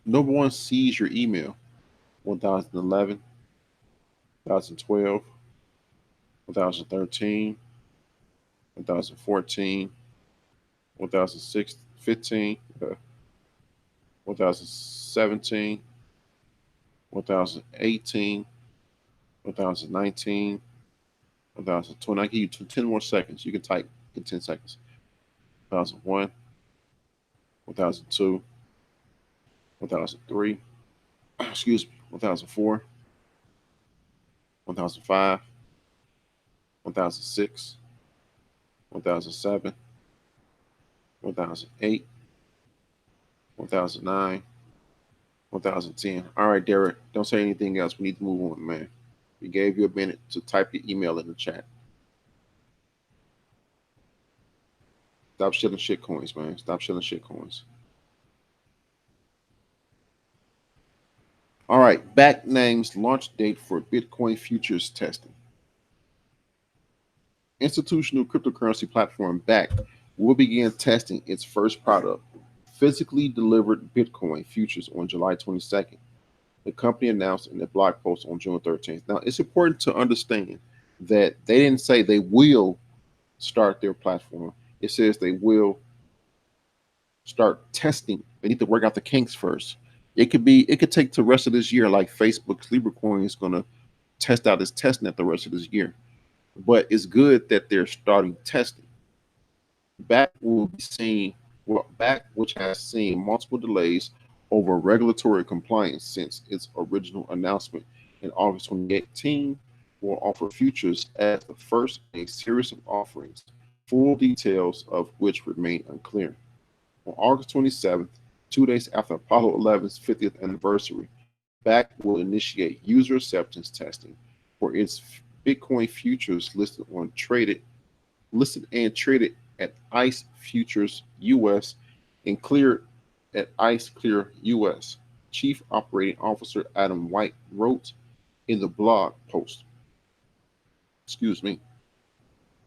No one sees your email. 1011, 1012, 1013, 1014, 1015, 1017, 1018, 1019, 1020. I give you 10 more seconds. You can type in 10 seconds. 1001, 1002, 1003, excuse me, 1004, 1005, 1006, 1007, 1008, 1009, 1010. All right, Derek, don't say anything else. We need to move on, man. We gave you a minute to type your email in the chat. Stop shilling shit coins, man. Stop shilling shit coins. All right, back names launch date for Bitcoin futures testing. Institutional cryptocurrency platform BAC will begin testing its first product, physically delivered Bitcoin futures, on July 22nd. The company announced in a blog post on June 13th. Now, it's important to understand that they didn't say they will start their platform. It says they will start testing. They need to work out the kinks first. It could take the rest of this year, like Facebook's Libra coin is going to test out its testing at the rest of this year. But it's good that they're starting testing. BAC will be seen, well, BAC, which has seen multiple delays over regulatory compliance since its original announcement in August 2018, will offer futures as the first in a series of offerings, full details of which remain unclear. On August 27th, 2 days after Apollo 11's 50th anniversary, BAC will initiate user acceptance testing for its Bitcoin futures listed and traded at ICE Futures US and cleared at ICE Clear US. Chief Operating Officer Adam White wrote in the blog post. Excuse me.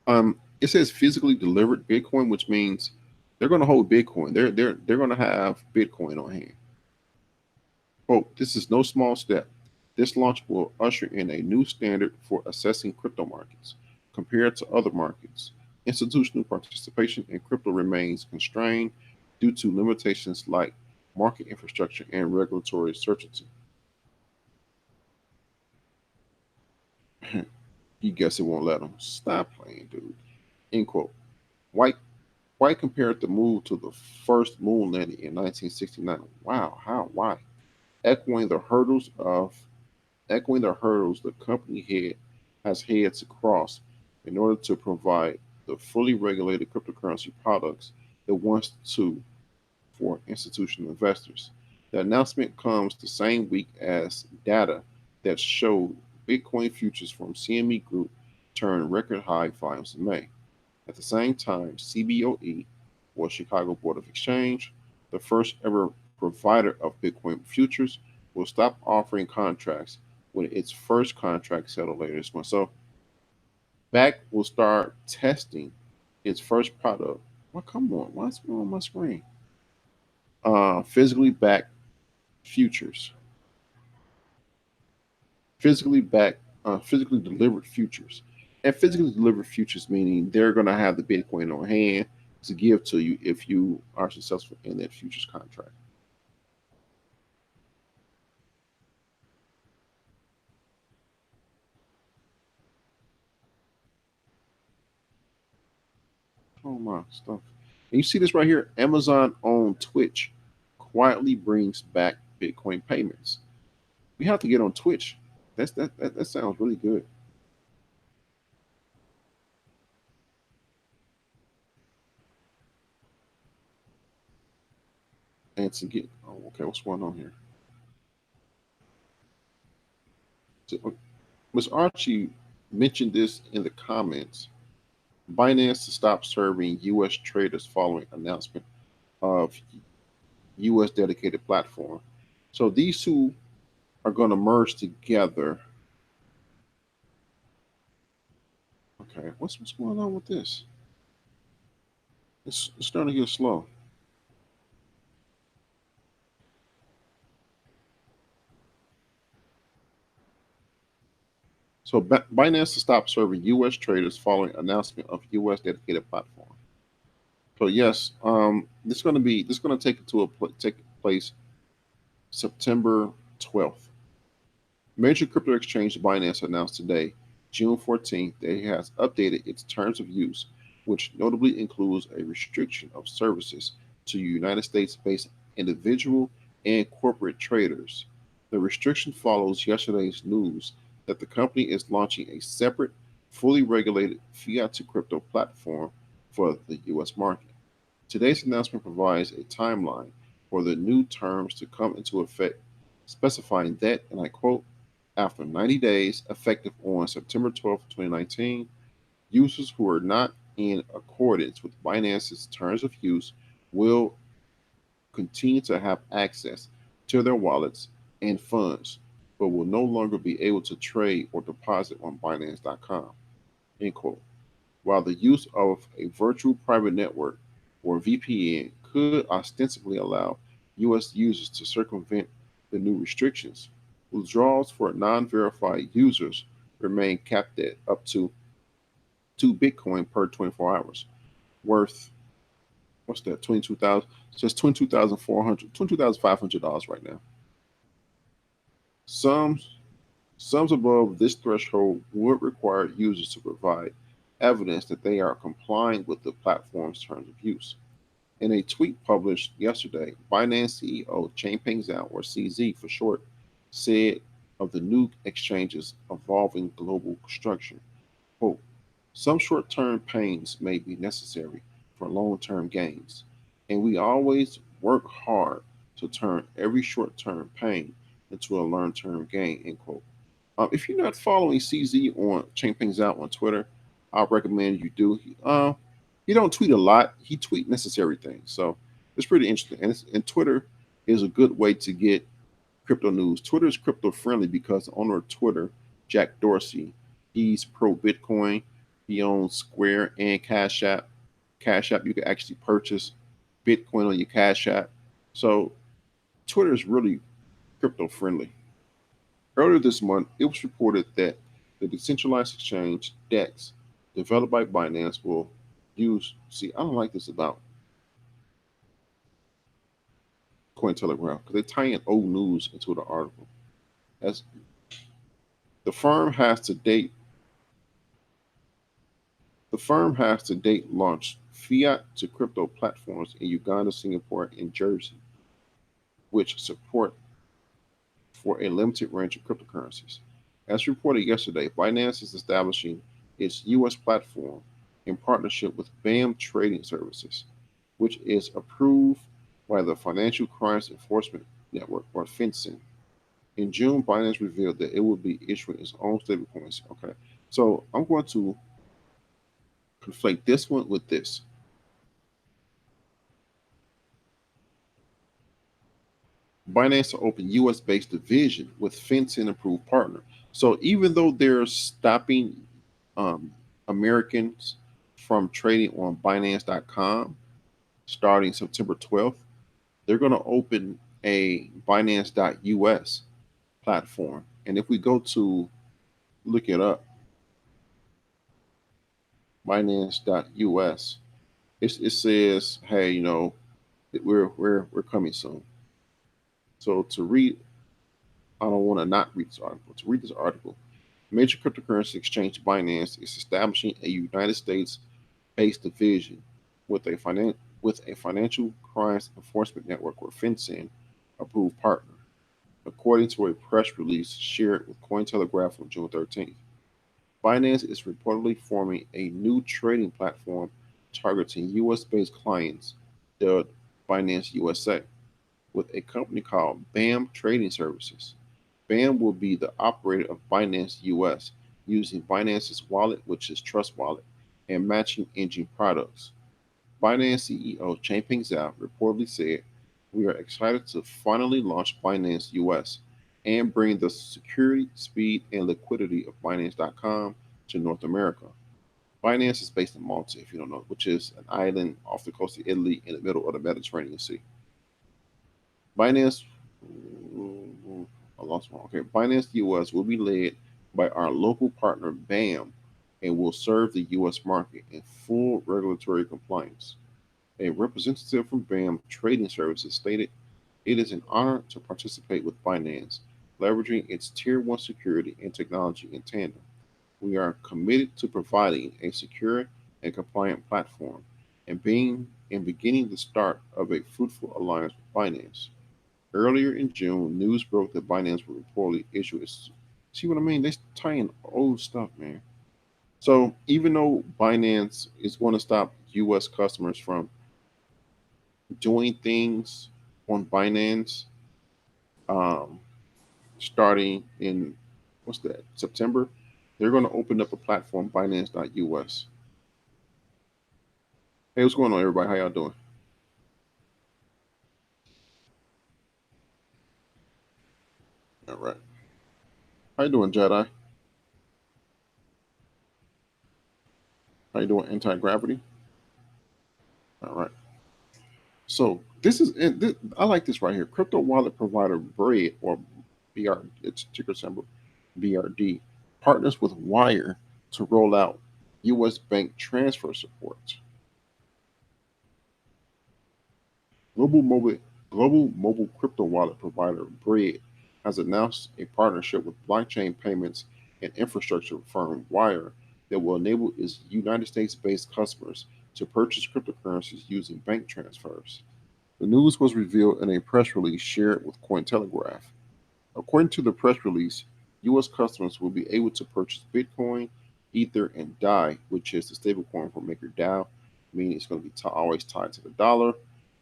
It says physically delivered Bitcoin, which means they're going to hold Bitcoin. They're going to have Bitcoin on hand. Quote, this is no small step. This launch will usher in a new standard for assessing crypto markets. Compared to other markets, institutional participation in crypto remains constrained due to limitations like market infrastructure and regulatory certainty. You guess it won't let them. Stop playing, dude. End quote. White White compared the move to the first moon landing in 1969. Wow, how? Why? Echoing the hurdles of echoing the hurdles the company has had to cross in order to provide the fully regulated cryptocurrency products it wants to for institutional investors. The announcement comes the same week as data that showed Bitcoin futures from CME Group turned record high volumes in May. At the same time, CBOE, or Chicago Board of Exchange, the first ever provider of Bitcoin futures, will stop offering contracts when its first contract settled later this month. So BAC will start testing its first product. Well, come on, what's going on my screen? Physically backed futures, physically backed, physically delivered futures, and physically delivered futures meaning they're going to have the Bitcoin on hand to give to you if you are successful in that futures contract. Oh my stuff! And you see this right here. Amazon on Twitch quietly brings back Bitcoin payments. We have to get on Twitch. That sounds really good. And to get, oh, okay, what's going on here? So, Ms. Archie mentioned this in the comments. Binance to stop serving U.S. traders following announcement of U.S. dedicated platform. So these two are going to merge together. Okay, what's going on with this? It's starting to get slow. So Binance to stop serving U.S. traders following announcement of U.S. dedicated platform. So yes, this is going to take place September 12th. Major crypto exchange Binance announced today, June 14th, that it has updated its terms of use, which notably includes a restriction of services to United States-based individual and corporate traders. The restriction follows yesterday's news that the company is launching a separate, fully regulated fiat to crypto platform for the US market. Today's announcement provides a timeline for the new terms to come into effect, specifying that, and I quote, after 90 days, effective on September 12, 2019, users who are not in accordance with Binance's terms of use will continue to have access to their wallets and funds, but will no longer be able to trade or deposit on Binance.com. End quote. While the use of a virtual private network or VPN could ostensibly allow US users to circumvent the new restrictions, withdrawals for non verified users remain capped at up to 2 Bitcoin per 24 hours, worth, what's that, 22,000? So it's $22,500 right now. Sums, sums above this threshold would require users to provide evidence that they are complying with the platform's terms of use. In a tweet published yesterday, Binance CEO Changpeng Zhao, or CZ for short, said of the new exchange's evolving global structure, quote, some short-term pains may be necessary for long-term gains, and we always work hard to turn every short-term pain into a long-term gain, end quote. If you're not following CZ on Changpeng Zhao on Twitter, I recommend you do. He don't tweet a lot. He tweet necessary things, so it's pretty interesting. And Twitter is a good way to get crypto news. Twitter is crypto friendly because the owner of Twitter, Jack Dorsey, he's pro Bitcoin. He owns Square and Cash App. Cash App, you can actually purchase Bitcoin on your Cash App. So Twitter is really crypto friendly. Earlier this month, it was reported that the decentralized exchange DEX, developed by Binance, will use. See, I don't like this about Cointelegraph because they tie in old news into the article. As the firm has to date, the firm has to date launched fiat to crypto platforms in Uganda, Singapore, and Jersey, which support for a limited range of cryptocurrencies. As reported yesterday, Binance is establishing its U.S. platform in partnership with BAM Trading Services, which is approved by the Financial Crimes Enforcement Network, or FinCEN. In June, Binance revealed that it would be issuing its own stablecoins. Okay, so I'm going to conflate this one with this. Binance to open US based division with FinCEN approved partner. So even though they're stopping Americans from trading on Binance.com starting September 12th. They're going to open a Binance.us platform. And if we go to look it up, Binance.us, it says, hey, we're coming soon. So to read, I don't want to not read this article. To read this article, major cryptocurrency exchange Binance is establishing a United States-based division with a financial crimes enforcement network or FinCEN approved partner, according to a press release shared with Cointelegraph on June 13th. Binance is reportedly forming a new trading platform targeting US-based clients dubbed Binance USA with a company called BAM Trading Services. BAM will be the operator of Binance US using Binance's wallet, which is Trust Wallet, and matching engine products. Binance CEO Changpeng Zhao reportedly said, "We are excited to finally launch Binance US and bring the security, speed, and liquidity of Binance.com to North America." Binance is based in Malta, if you don't know, which is an island off the coast of Italy in the middle of the Mediterranean Sea. Binance, I lost one. Okay, Binance US will be led by our local partner BAM and will serve the US market in full regulatory compliance. A representative from BAM Trading Services stated, "It is an honor to participate with Binance, leveraging its Tier 1 security and technology in tandem. We are committed to providing a secure and compliant platform and beginning the start of a fruitful alliance with Binance." Earlier in June, news broke that Binance would reportedly issue its. See what I mean? They're tying old stuff, man. So even though Binance is going to stop U.S. customers from doing things on Binance, um, starting in what's that, September, they're going to open up a platform, Binance.us. Hey, what's going on, everybody? How y'all doing? All right. How you doing, Jedi? How you doing, Anti-Gravity? All right. So I like this right here. Crypto wallet provider Bread or BR, its ticker symbol BRD, partners with Wire to roll out U.S. bank transfer support. Global mobile Global mobile crypto wallet provider Bread has announced a partnership with blockchain payments and infrastructure firm Wire that will enable its United States-based customers to purchase cryptocurrencies using bank transfers. The news was revealed in a press release shared with Cointelegraph. According to the press release, U.S. customers will be able to purchase Bitcoin, Ether, and DAI, which is the stablecoin for MakerDAO, meaning it's going to be always tied to the dollar,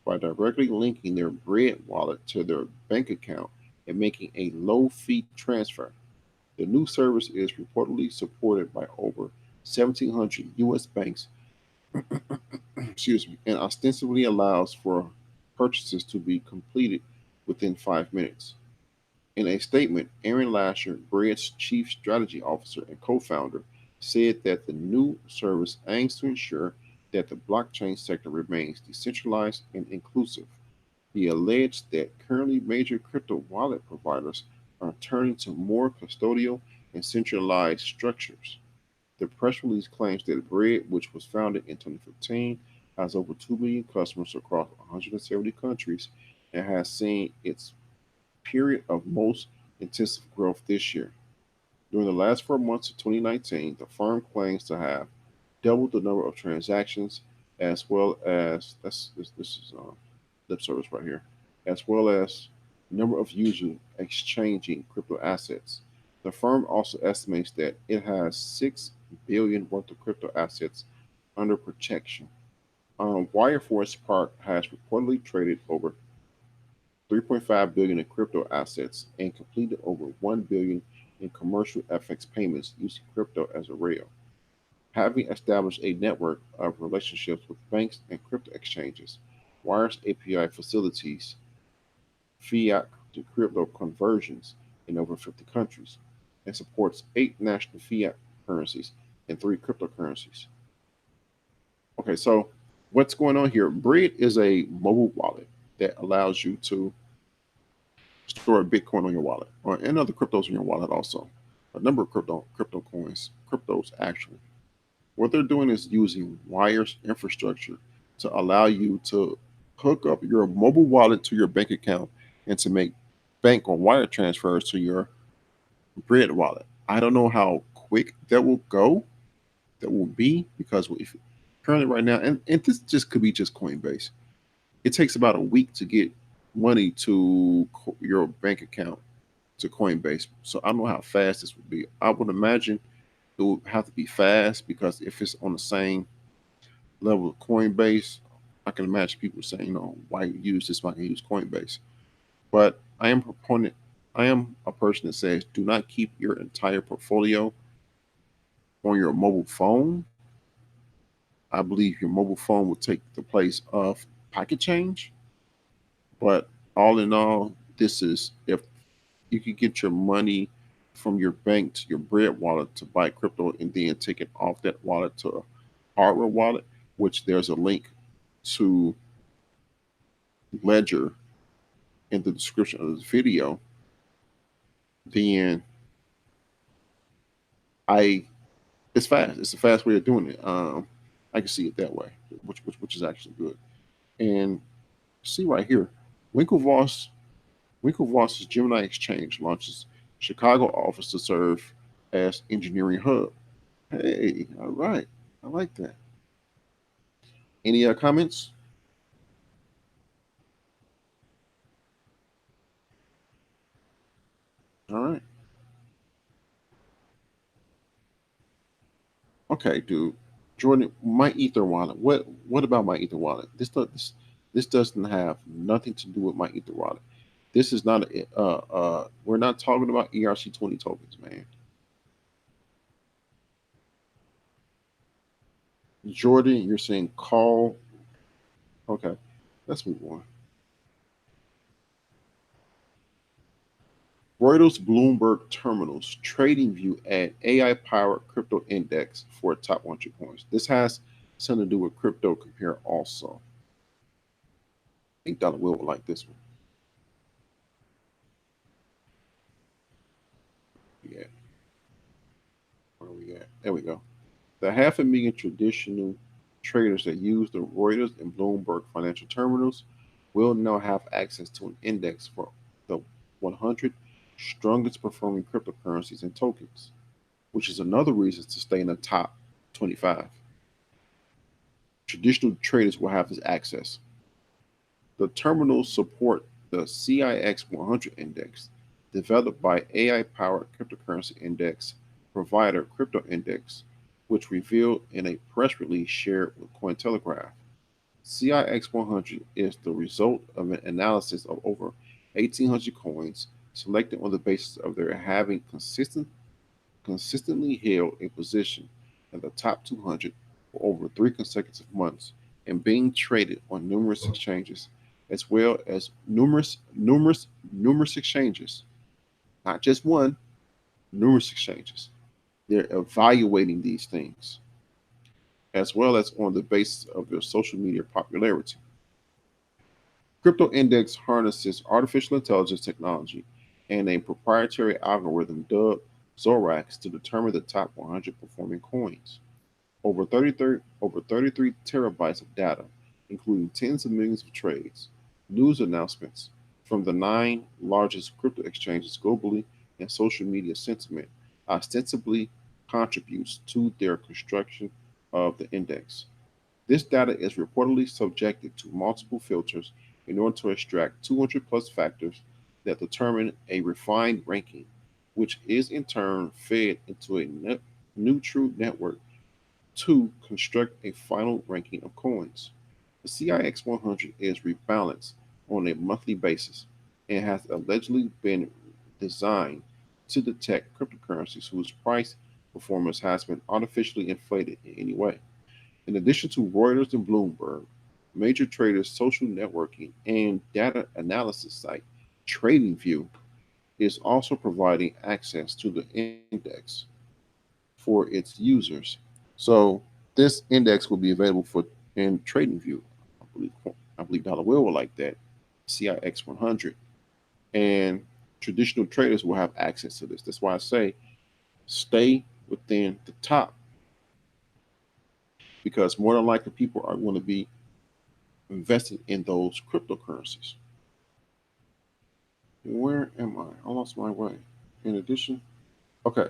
by directly linking their Bread wallet to their bank account and making a low-fee transfer. The new service is reportedly supported by over 1,700 U.S. banks, excuse me, and ostensibly allows for purchases to be completed within 5 minutes. In a statement, Aaron Lasher, Bread's chief strategy officer and co-founder, said that the new service aims to ensure that the blockchain sector remains decentralized and inclusive. He alleged that currently major crypto wallet providers are turning to more custodial and centralized structures. The press release claims that Bread, which was founded in 2015, has over 2 million customers across 170 countries and has seen its period of most intensive growth this year. During the last 4 months of 2019, the firm claims to have doubled the number of transactions as well as this is lip service right here, as well as number of users exchanging crypto assets. The firm also estimates that it has 6 billion worth of crypto assets under protection. Wire for its part has reportedly traded over 3.5 billion in crypto assets and completed over 1 billion in commercial FX payments using crypto as a rail. Having established a network of relationships with banks and crypto exchanges, Wire's API facilitates fiat to crypto conversions in over 50 countries and supports 8 national fiat currencies and 3 cryptocurrencies. Okay, so what's going on here? Bread is a mobile wallet that allows you to store Bitcoin on your wallet or and other cryptos on your wallet also. A number of crypto coins, cryptos actually. What they're doing is using wires infrastructure to allow you to hook up your mobile wallet to your bank account and to make bank or wire transfers to your Bread wallet. I don't know how quick that will go, that will be, because if currently right now, and this just could be just Coinbase, it takes about a week to get money to your bank account to Coinbase. So I don't know how fast this would be. I would imagine it would have to be fast because if it's on the same level of Coinbase, I can imagine people saying, why use this? Why can use Coinbase? But I am a person that says do not keep your entire portfolio on your mobile phone. I believe your mobile phone will take the place of pocket change. But all in all, this is if you could get your money from your bank to your Bread wallet to buy crypto and then take it off that wallet to a hardware wallet, which there's a link to Ledger in the description of this video, then I it's fast. It's a fast way of doing it. I can see it that way, which is actually good. And see right here, Winklevoss Winklevoss's Gemini Exchange launches Chicago office to serve as engineering hub. Hey, all right, I like that. Any comments? All right, okay, dude. Jordan, my Ether wallet. What about my Ether wallet? This doesn't have nothing to do with my Ether wallet. This is not a we're not talking about ERC20 tokens, man. Jordan, you're saying call. Okay, let's move on. Reuters Bloomberg Terminals trading view add AI powered crypto index for top 100 coins. This has something to do with crypto compare also. I think Dollar Will like this one. Yeah, where are we at? There we go. The half a million traditional traders that use the Reuters and Bloomberg financial terminals will now have access to an index for the 100 strongest performing cryptocurrencies and tokens, which is another reason to stay in the top 25. Traditional traders will have this access. The terminals support the CIX 100 index, developed by AI powered cryptocurrency index provider Crypto Index, which revealed in a press release shared with Cointelegraph. CIX 100 is the result of an analysis of over 1,800 coins selected on the basis of their having consistently held a position in the top 200 for over 3 consecutive months and being traded on numerous exchanges, as well as numerous exchanges, not just one, numerous exchanges. They're evaluating these things, as well as on the basis of their social media popularity. Crypto Index harnesses artificial intelligence technology and a proprietary algorithm dubbed Zorax to determine the top 100 performing coins. Over 33 terabytes of data, including tens of millions of trades, news announcements from the 9 largest crypto exchanges globally, and social media sentiment ostensibly contributes to their construction of the index. This data is reportedly subjected to multiple filters in order to extract 200 plus factors that determine a refined ranking, which is in turn fed into a neutral network to construct a final ranking of coins. The CIX 100 is rebalanced on a monthly basis and has allegedly been designed to detect cryptocurrencies whose price performance has been artificially inflated in any way. In addition to Reuters and Bloomberg, major traders' social networking and data analysis site TradingView is also providing access to the index for its users. So This index will be available for in trading view. I believe dollar will like that. CIX 100, and traditional traders will have access to this. That's why I say stay within the top, because more than likely people are going to be investing in those cryptocurrencies. Where am I? I lost my way. In addition, okay.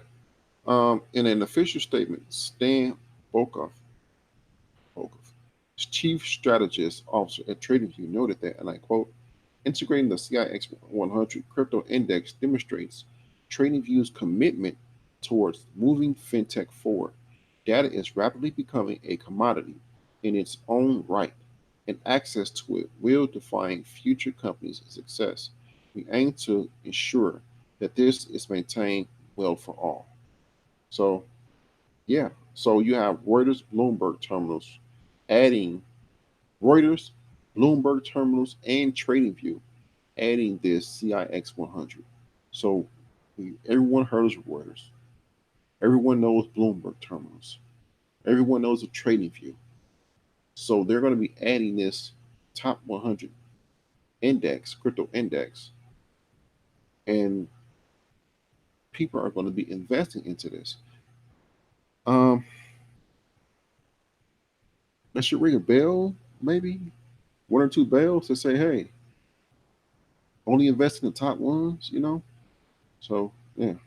In an official statement, Stan Bokov, Bokov, chief strategist officer at TradingView, noted that, and I quote, integrating the CIX 100 crypto index demonstrates TradingView's commitment towards moving fintech forward. Data is rapidly becoming a commodity in its own right, and access to it will define future companies' success. We aim to ensure that this is maintained well for all. So, yeah, so you have Reuters, Bloomberg terminals adding Reuters, Bloomberg terminals, and TradingView adding this CIX 100. So everyone heard of Reuters. Everyone knows Bloomberg terminals. Everyone knows of TradingView. So they're going to be adding this top 100 index, crypto index, and people are going to be investing into this. Um, that should ring a bell, maybe one or two bells to say, hey, only invest in the top ones. So yeah, let's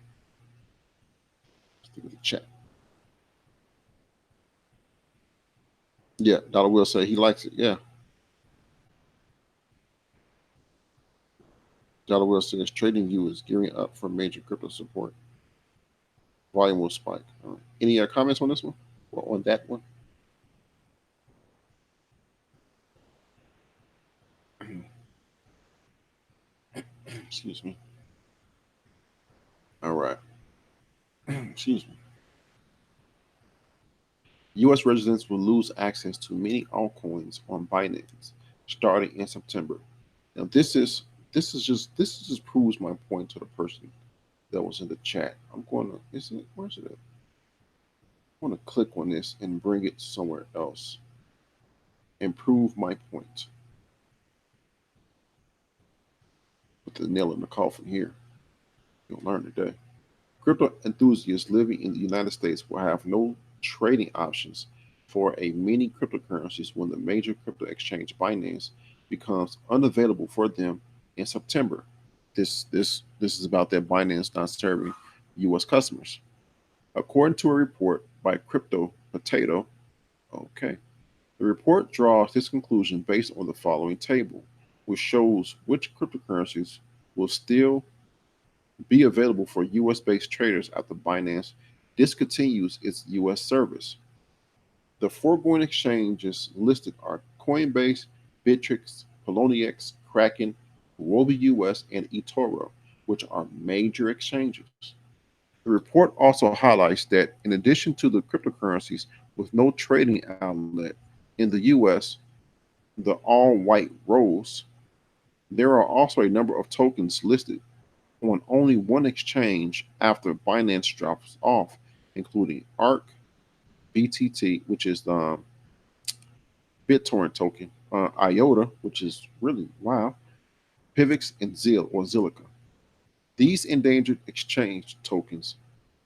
look at the chat. Yeah, Dollar will say he likes it. Yeah, Dollar will says trading view is gearing up for major crypto support. Volume will spike. All right. Any comments on this one? Or on that one? Excuse me. All right. Excuse me. U.S. residents will lose access to many altcoins on Binance starting in September. Now, this just proves my point to the person that was in the chat. I'm going to is it where's it at? I'm going to click on this and bring it somewhere else and prove my point. Put the nail in the coffin here. You'll learn today. Crypto enthusiasts living in the United States will have no trading options for a many cryptocurrencies when the major crypto exchange Binance becomes unavailable for them in September. This is about that Binance not serving U.S. customers. According to a report by Crypto Potato, okay, the report draws this conclusion based on the following table, which shows which cryptocurrencies will still be available for US based traders after Binance discontinues its US service. The foregoing exchanges listed are Coinbase, Bittrex, Poloniex, Kraken, Huobi US, and eToro, which are major exchanges. The report also highlights that in addition to the cryptocurrencies with no trading outlet in the US, the all white rose, there are also a number of tokens listed on only one exchange after Binance drops off, including ARC, BTT, which is the BitTorrent token, IOTA, which is really wow, Pivx, and Zilliqa. These endangered exchange tokens,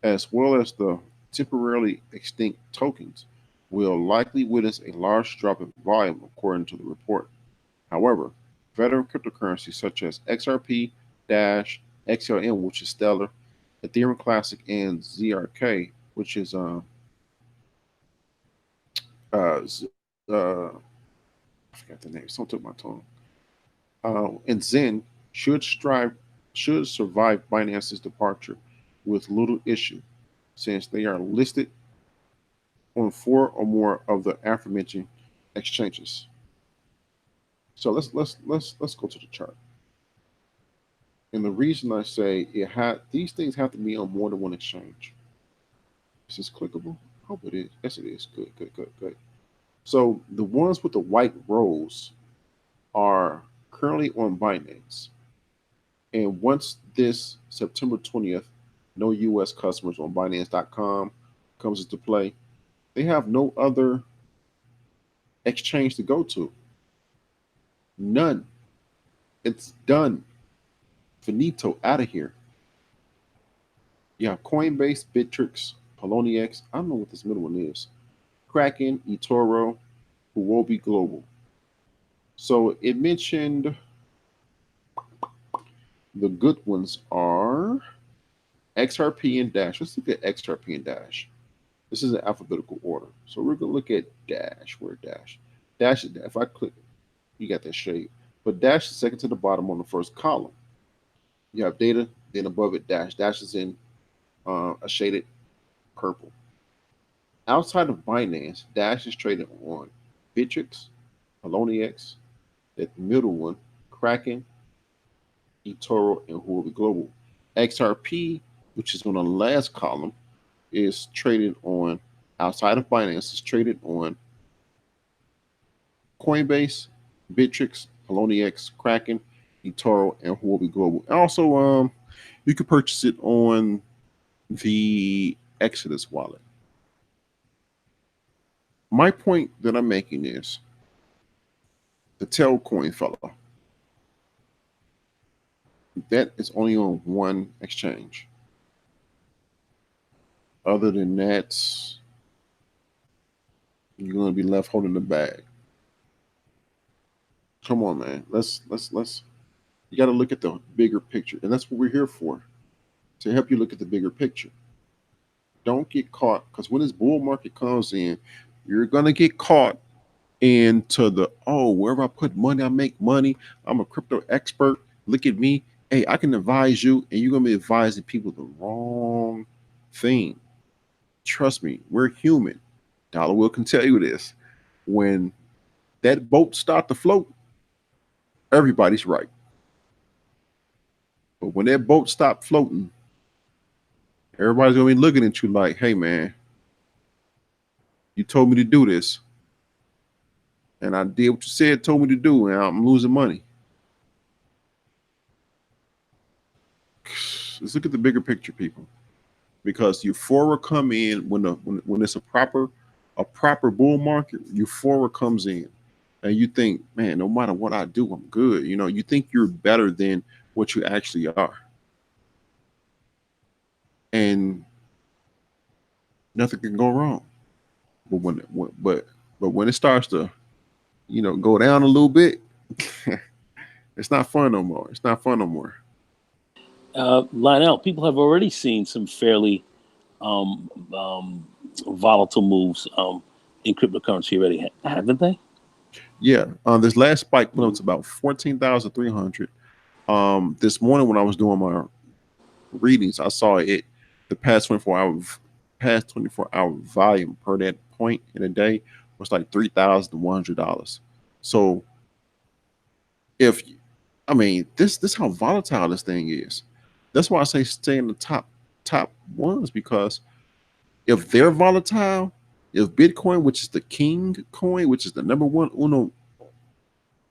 as well as the temporarily extinct tokens, will likely witness a large drop in volume, according to the report. However, veteran cryptocurrencies such as XRP, Dash, XLM, which is Stellar, Ethereum Classic, and ZRK, which is uh, I forgot the name. Someone took my tongue. And Zen should survive Binance's departure with little issue, since they are listed on four or more of the aforementioned exchanges. So let's go to the chart. And the reason I say these things have to be on more than one exchange. Is this clickable? I hope it is. Yes, it is. Good, good, good, good. So the ones with the white rows are currently on Binance. And once this September 20th, no US customers on Binance.com comes into play, They have no other exchange to go to. None. It's done. Finito. Out of here. You have Coinbase, Bittrex, Poloniex. I don't know what this middle one is. Kraken, eToro, Huobi Global. So it mentioned the good ones are XRP and Dash. Let's look at XRP and Dash. This is an alphabetical order. So we're going to look at Dash. Where Dash? Dash is, if I click, you got that shade. But Dash is second to the bottom on the first column. You have data, then above it, Dash. Dash is in a shaded purple. Outside of Binance, Dash is traded on Bittrex, Poloniex, that middle one, Kraken, eToro, and Huobi Global. XRP, which is on the last column, is traded on, outside of Binance, is traded on Coinbase, Bittrex, Poloniex, Kraken, eToro, and Huobi Global. And also, you can purchase it on the Exodus wallet. My point that I'm making is the Tailcoin fella. That is only on one exchange. Other than that, you're going to be left holding the bag. Come on, man. Let's. You got to look at the bigger picture, and that's what we're here for, to help you look at the bigger picture. Don't get caught, because when this bull market comes in, you're going to get caught into the, oh, wherever I put money, I make money. I'm a crypto expert. Look at me. Hey, I can advise you, and you're going to be advising people the wrong thing. Trust me, we're human. Dollar Will can tell you this. When that boat starts to float, everybody's right. But when that boat stops floating, everybody's going to be looking at you like, hey, man, you told me to do this. And I did what you said, told me to do, and I'm losing money. Let's look at the bigger picture, people. Because euphoria come in when it's a proper bull market. Euphoria comes in, and you think, man, no matter what I do, I'm good. You know, you think you're better than what you actually are, and nothing can go wrong. But when it starts to, go down a little bit, it's not fun no more. It's not fun no more. Lionel, people have already seen some fairly volatile moves in cryptocurrency already, haven't they? Yeah. This last spike went up to about 14,300. This morning when I was doing my readings, I saw it. The past 24-hour volume per that point in a day was like $3,100. So this how volatile this thing is. That's why I say stay in the top ones, because if they're volatile, if Bitcoin, which is the king coin, which is the number one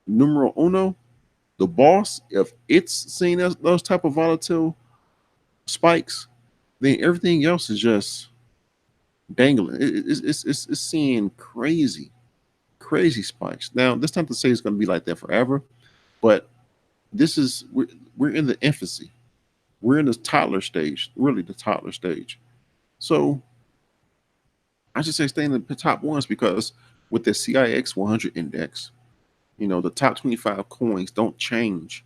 numero uno, the boss, if it's seeing those type of volatile spikes, then everything else is just dangling. It's seeing crazy spikes. Now, that's not to say it's going to be like that forever, but we're in the infancy. We're in the toddler stage, really the toddler stage. So I should say stay in the top ones, because with the CIX 100 index, the top 25 coins don't change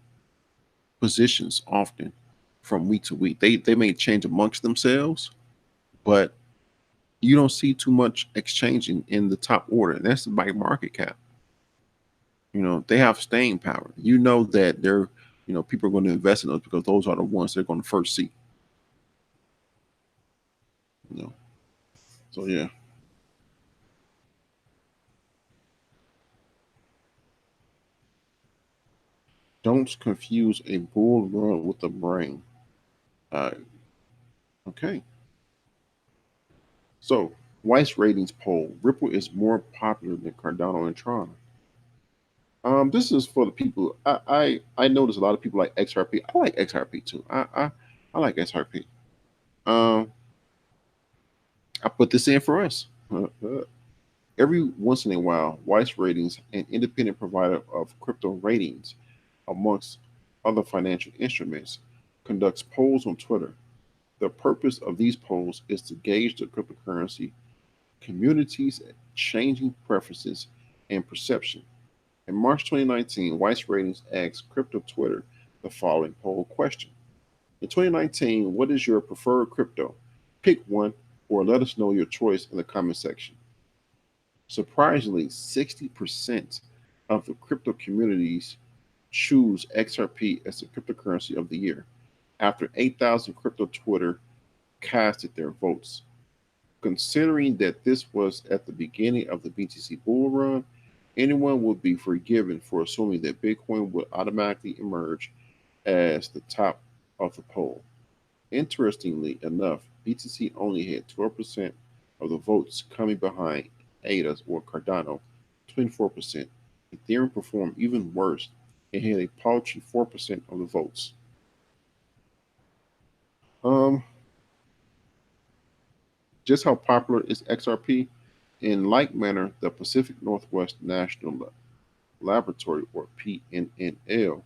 positions often from week to week. They may change amongst themselves, but you don't see too much exchanging in the top order. And that's by market cap. They have staying power. That they're, people are going to invest in those because those are the ones they're going to first see. So yeah. Don't confuse a bull run with a brain. Okay. So, Weiss ratings poll. Ripple is more popular than Cardano and Tron. This is for the people. I notice a lot of people like XRP. I like XRP too. I like XRP. I put this in for us. Every once in a while, Weiss Ratings, an independent provider of crypto ratings, amongst other financial instruments, conducts polls on Twitter. The purpose of these polls is to gauge the cryptocurrency community's changing preferences and perception. In March 2019, Weiss Ratings asked Crypto Twitter the following poll question. In 2019, what is your preferred crypto? Pick one or let us know your choice in the comment section. Surprisingly, 60% of the crypto communities choose XRP as the cryptocurrency of the year, after 8,000 crypto Twitter casted their votes. Considering that this was at the beginning of the BTC bull run, anyone would be forgiven for assuming that Bitcoin would automatically emerge as the top of the poll. Interestingly enough, BTC only had 12% of the votes, coming behind ADA's or Cardano, 24%. Ethereum performed even worse and had a paltry 4% of the votes. Um, just how popular is XRP? In like manner, the Pacific Northwest National Laboratory, or PNNL,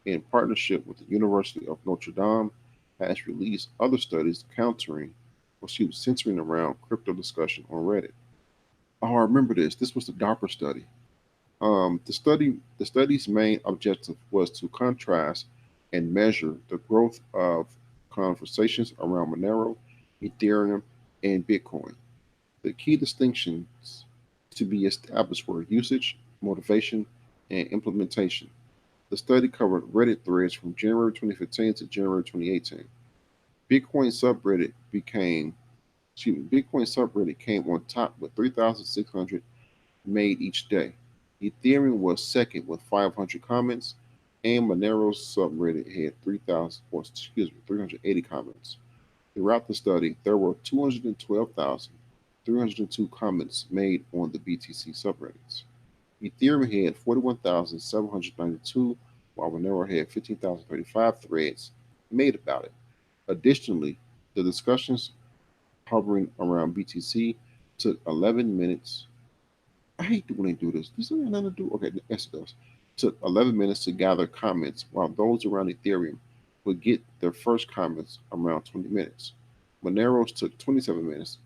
in partnership with the University of Notre Dame, has released other studies centering around crypto discussion on Reddit. Oh, I remember this. This was the DARPA study. The study's main objective was to contrast and measure the growth of conversations around Monero, Ethereum, and Bitcoin. The key distinctions to be established were usage, motivation, and implementation. The study covered Reddit threads from January 2015 to January 2018. Bitcoin subreddit became, Bitcoin subreddit came on top with 3,600 made each day. Ethereum was second with 500 comments, and Monero's subreddit had 380 comments. Throughout the study, there were 212,302 comments made on the BTC subreddits. Ethereum had 41,792, while Monero had 15,035 threads made about it. Additionally, the discussions hovering around BTC took 11 minutes. I hate when they do this. Does it have nothing to do? Okay, yes, it does. Took 11 minutes to gather comments, while those around Ethereum would get their first comments around 20 minutes. Monero's took 27 minutes.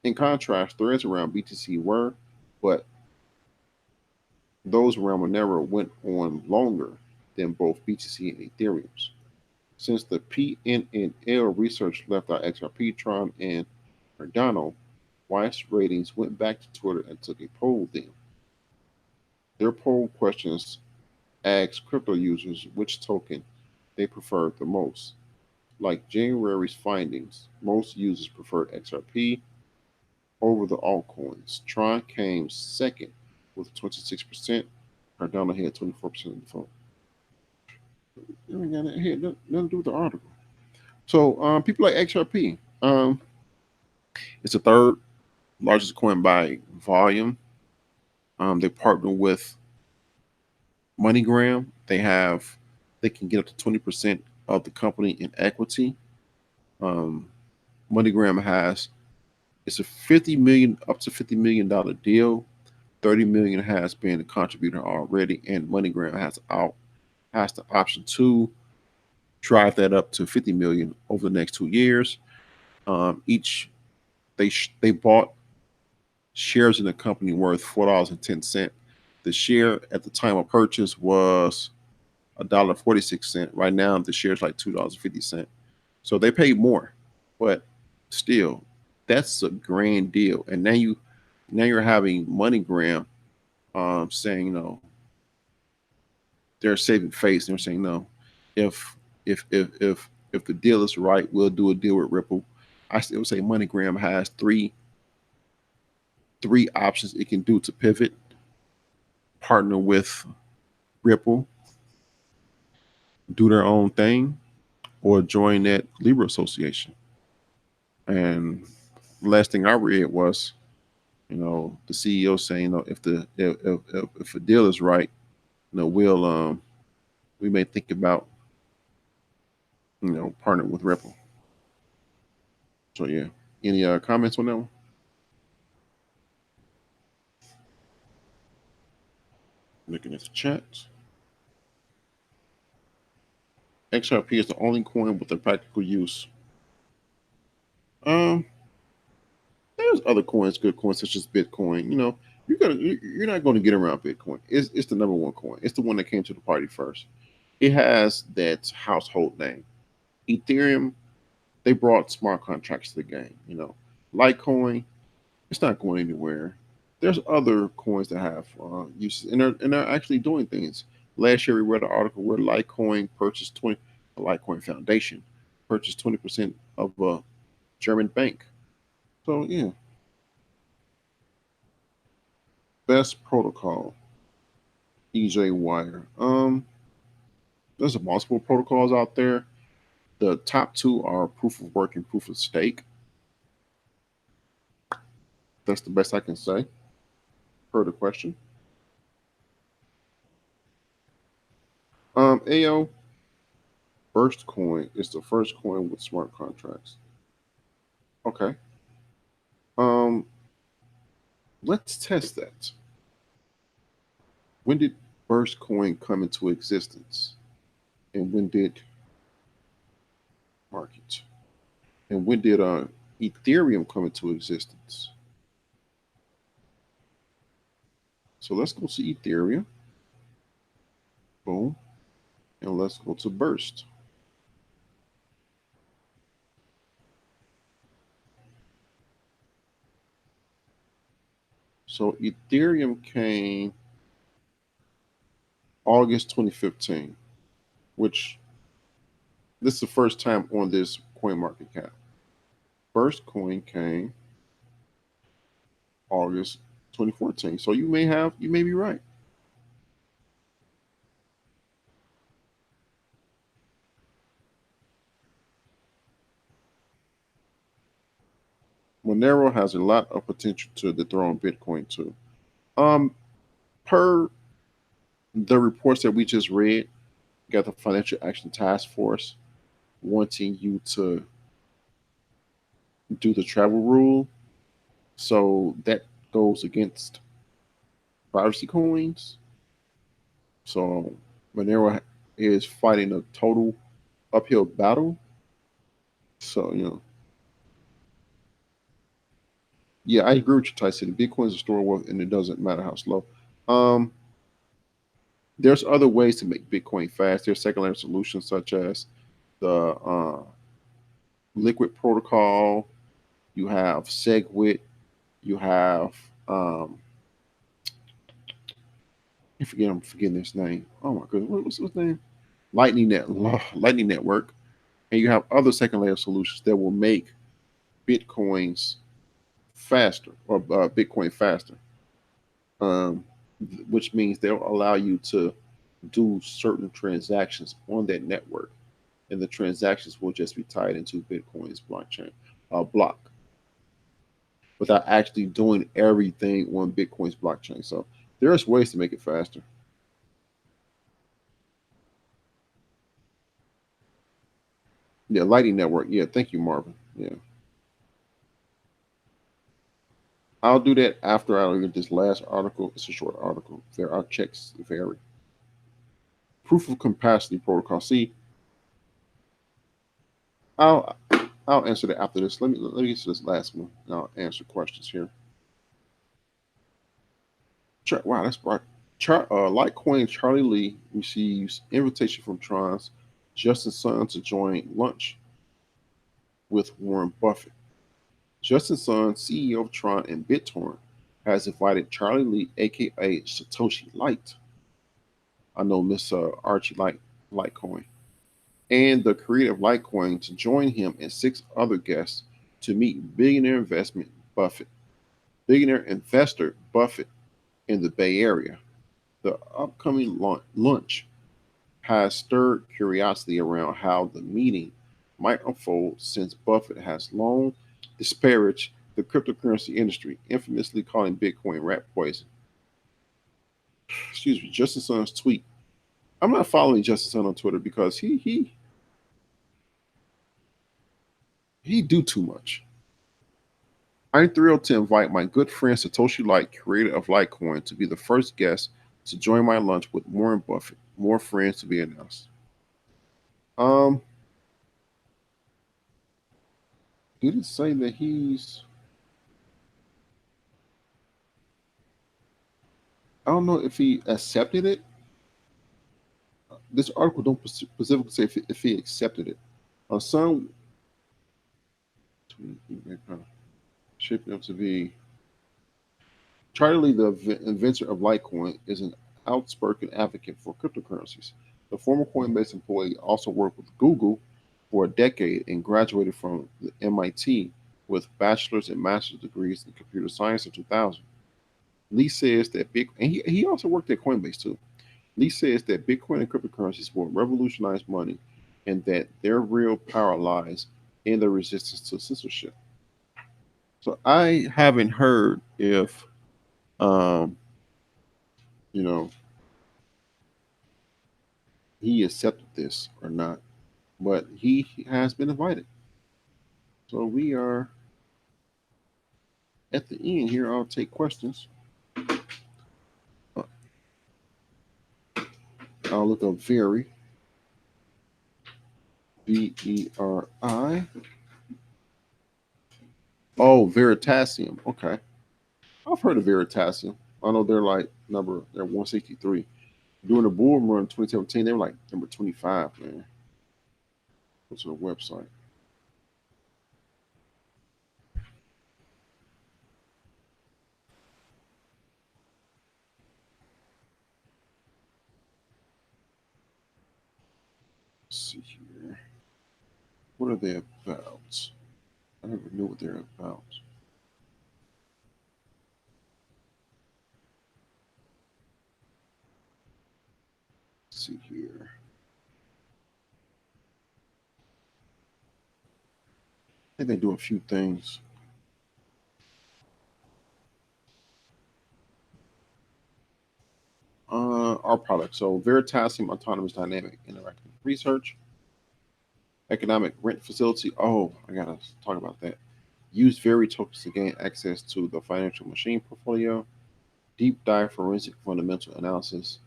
In contrast, threads around BTC were, but those around Monero went on longer than both BTC and Ethereum's. Since the PNNL research left out XRP, Tron, and Cardano, Weiss Ratings went back to Twitter and took a poll then. Their poll questions asked crypto users which token they preferred the most. Like January's findings, most users preferred XRP over the altcoins. Tron came second with 26%. Cardano had 24% of the vote. It had nothing to do with the article. So people like XRP, it's the third largest coin by volume. They partner with MoneyGram. They can get up to 20% of the company in equity. Um, MoneyGram it's a up to $50 million deal. 30 million has been a contributor already, and MoneyGram has the option to drive that up to 50 million over the next 2 years. Each they bought shares in the company worth $4.10. The share at the time of purchase was $1.46. Right now, the share is like $2.50. So they paid more, but still, that's a grand deal. And now you're having MoneyGram saying, they're saving face. They're saying, no, if if the deal is right, we'll do a deal with Ripple. I still say MoneyGram has three options it can do to pivot: partner with Ripple, do their own thing, or join that Libra Association. And the last thing I read was, the CEO saying, if a deal is right, we may think about partnering with Ripple. So yeah, any comments on that one? Looking at the chat. XRP is the only coin with a practical use. Um, there's other coins, good coins such as Bitcoin. You know, you're not going to get around Bitcoin. It's the number one coin. It's the one that came to the party first. It has that household name. Ethereum, they brought smart contracts to the game. You know, Litecoin, it's not going anywhere. There's other coins that have uses, and they're actually doing things. Last year, we read an article where Litecoin purchased 20, a Litecoin Foundation purchased 20% of a German bank. So yeah, best protocol, EJ Wire. There's multiple protocols out there. The top two are proof of work and proof of stake. That's the best I can say per the question. AO Burst Coin is the first coin with smart contracts. Okay. Um, let's test that. When did Burst Coin come into existence? And when did market? And when did Ethereum come into existence? So let's go to Ethereum. Boom. And let's go to Burst. So Ethereum came August 2015, which this is the first time on this coin market cap. First coin came August 2014. So you may be right. Monero has a lot of potential to dethrone Bitcoin too. Um, per the reports that we just read, got the Financial Action Task Force wanting you to do the travel rule. So that goes against privacy coins. So Monero is fighting a total uphill battle. So, you know, yeah, I agree with you, Tyson. Bitcoin is a store of wealth and it doesn't matter how slow. Um, there's other ways to make Bitcoin fast. There's secondary solutions such as the Liquid protocol. You have SegWit. You have I'm forgetting his name. Oh my goodness, what's his name? Lightning Network, and you have other second layer solutions that will make Bitcoins faster or Bitcoin faster, um, which means they'll allow you to do certain transactions on that network, and the transactions will just be tied into Bitcoin's blockchain block without actually doing everything on Bitcoin's blockchain. So there's ways to make it faster. Yeah, Lightning Network. Yeah, thank you, Marvin. Yeah. I'll do that after I read this last article. It's a short article. There are checks vary. Proof of capacity protocol. See, I'll I'll answer that after this. Let me get to this last one. And I'll answer questions here. Wow, that's right. Litecoin Charlie Lee receives invitation from Tron's Justin Sun to join lunch with Warren Buffett. Justin Sun, CEO of Tron and BitTorrent, has invited Charlie Lee, aka Satoshi Light. I know Miss Archie Litecoin, and the creator of Litecoin to join him and six other guests to meet billionaire investor Buffett in the Bay Area. The upcoming lunch has stirred curiosity around how the meeting might unfold since Buffett has long disparaged the cryptocurrency industry, infamously calling Bitcoin rat poison. Excuse me, Justin Sun's tweet. I'm not following Justin Sun on Twitter because he do too much. I'm thrilled to invite my good friend Satoshi Light, creator of Litecoin, to be the first guest to join my lunch with Warren Buffett. More friends to be announced. Um, did it say that he's? I don't know if he accepted it. This article don't specifically say if he accepted it. Some shaping up to be Charlie, the inventor of Litecoin, is an outspoken advocate for cryptocurrencies. The former Coinbase employee also worked with Google for a decade and graduated from the MIT with bachelor's and master's degrees in computer science in 2000. Lee says that he also worked at Coinbase too. Lee says that Bitcoin and cryptocurrencies will revolutionize money and that their real power lies in the resistance to censorship. So I haven't heard if um, you know he accepted this or not, but he has been invited. So we are at the end here. I'll take questions. Uh, I'll look up Veri. Oh, Veritasium. Okay, I've heard of Veritasium. I know they're 163. During the bull run 2017, they were like number 25. Man, what's their website? Let's see here. What are they about? I never knew what they're about. Let's see here. I think they do a few things. Our product. So Veritasium Autonomous Dynamic Interactive Research, Economic Rent Facility. Oh, I gotta talk about that. Use Veri tokens to gain access to the financial machine portfolio. Deep dive forensic fundamental analysis.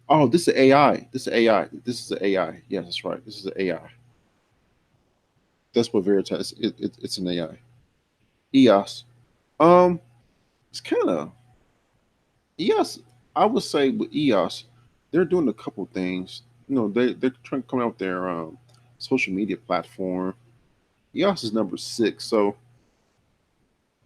Oh, this is AI. This is AI. This is an AI. Yes, that's right. This is an AI. That's what Veritas. It's an AI. EOS. Um, it's kind of EOS. I would say with EOS, they're doing a couple things. They're trying to come out with their social media platform. EOS is number 6, so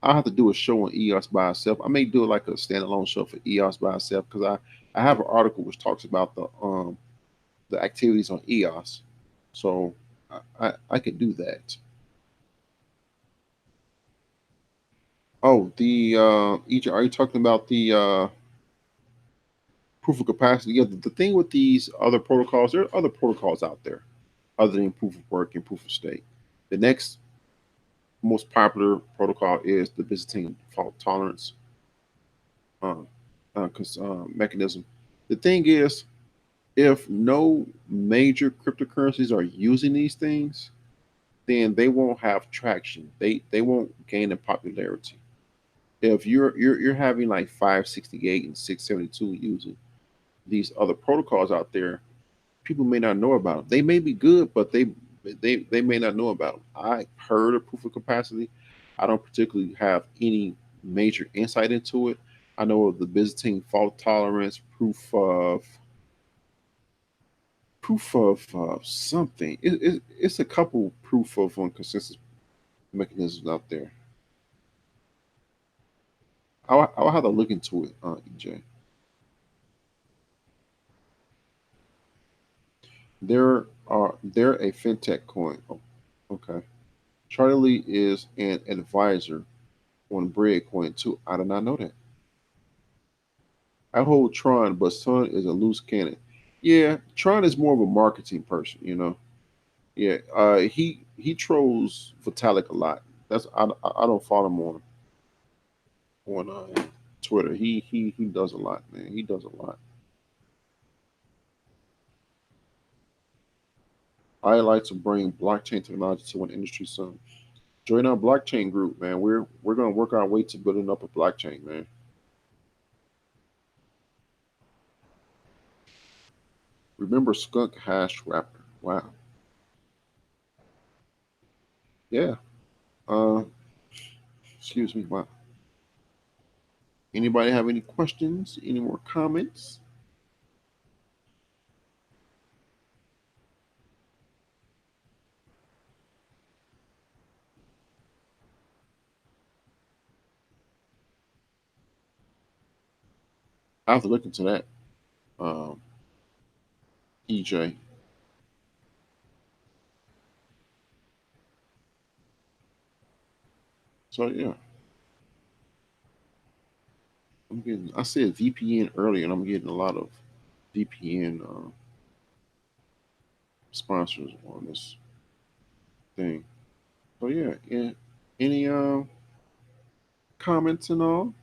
I'll have to do a show on EOS by itself. I may do like a standalone show for EOS by itself because I have an article which talks about the activities on EOS, so I could do that. Oh, the EJ, are you talking about the proof of capacity? Yeah, the thing with these other protocols, there are other protocols out there other than proof of work and proof of stake. The next most popular protocol is the Byzantine fault tolerance uh, mechanism. The thing is, if no major cryptocurrencies are using these things, then they won't have traction. They won't gain in popularity. If you're having like 568 and 672 using these other protocols out there, people may not know about them. They may be good, but they may not know about them. I heard of proof of capacity. I don't particularly have any major insight into it. I know of the Byzantine fault tolerance, proof of something. It's a couple proof of consensus mechanisms out there. I'll have to look into it, EJ. They're a fintech coin. Oh, okay. Charlie is an advisor on Breadcoin too. I did not know that. I hold Tron, but Sun is a loose cannon. Yeah, Tron is more of a marketing person. Yeah, he trolls Vitalik a lot. I don't follow him on Twitter. He does a lot, man. He does a lot. I like to bring blockchain technology to an industry soon. Join our blockchain group, man. We're gonna work our way to building up a blockchain, man. Remember skunk hash wrapper. Wow. Yeah. Uh, excuse me. Wow. Anybody have any questions? Any more comments? I have to look into that. Um, EJ. So yeah, I'm getting. I said VPN earlier, and I'm getting a lot of VPN sponsors on this thing. So yeah, any comments and all?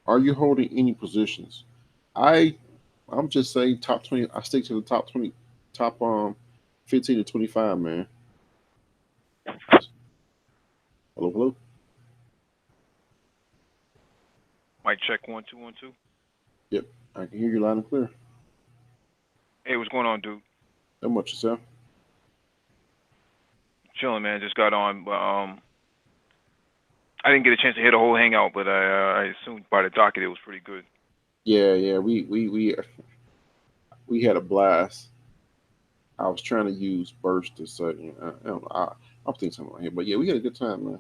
Are you holding any positions? I I'm just saying top 20. I stick to the top 20, top 15 to 25, man. Hello, hello. Mic check 1 2 1 2. Yep, I can hear you loud and clear. Hey, what's going on, dude? That much yourself. Chilling, man. Just got on, but I didn't get a chance to hear the whole hangout, but I assumed by the docket it was pretty good. Yeah, yeah. We had a blast. I was trying to use burst to say, I don't know. I'm thinking something right here, but yeah, we had a good time, man.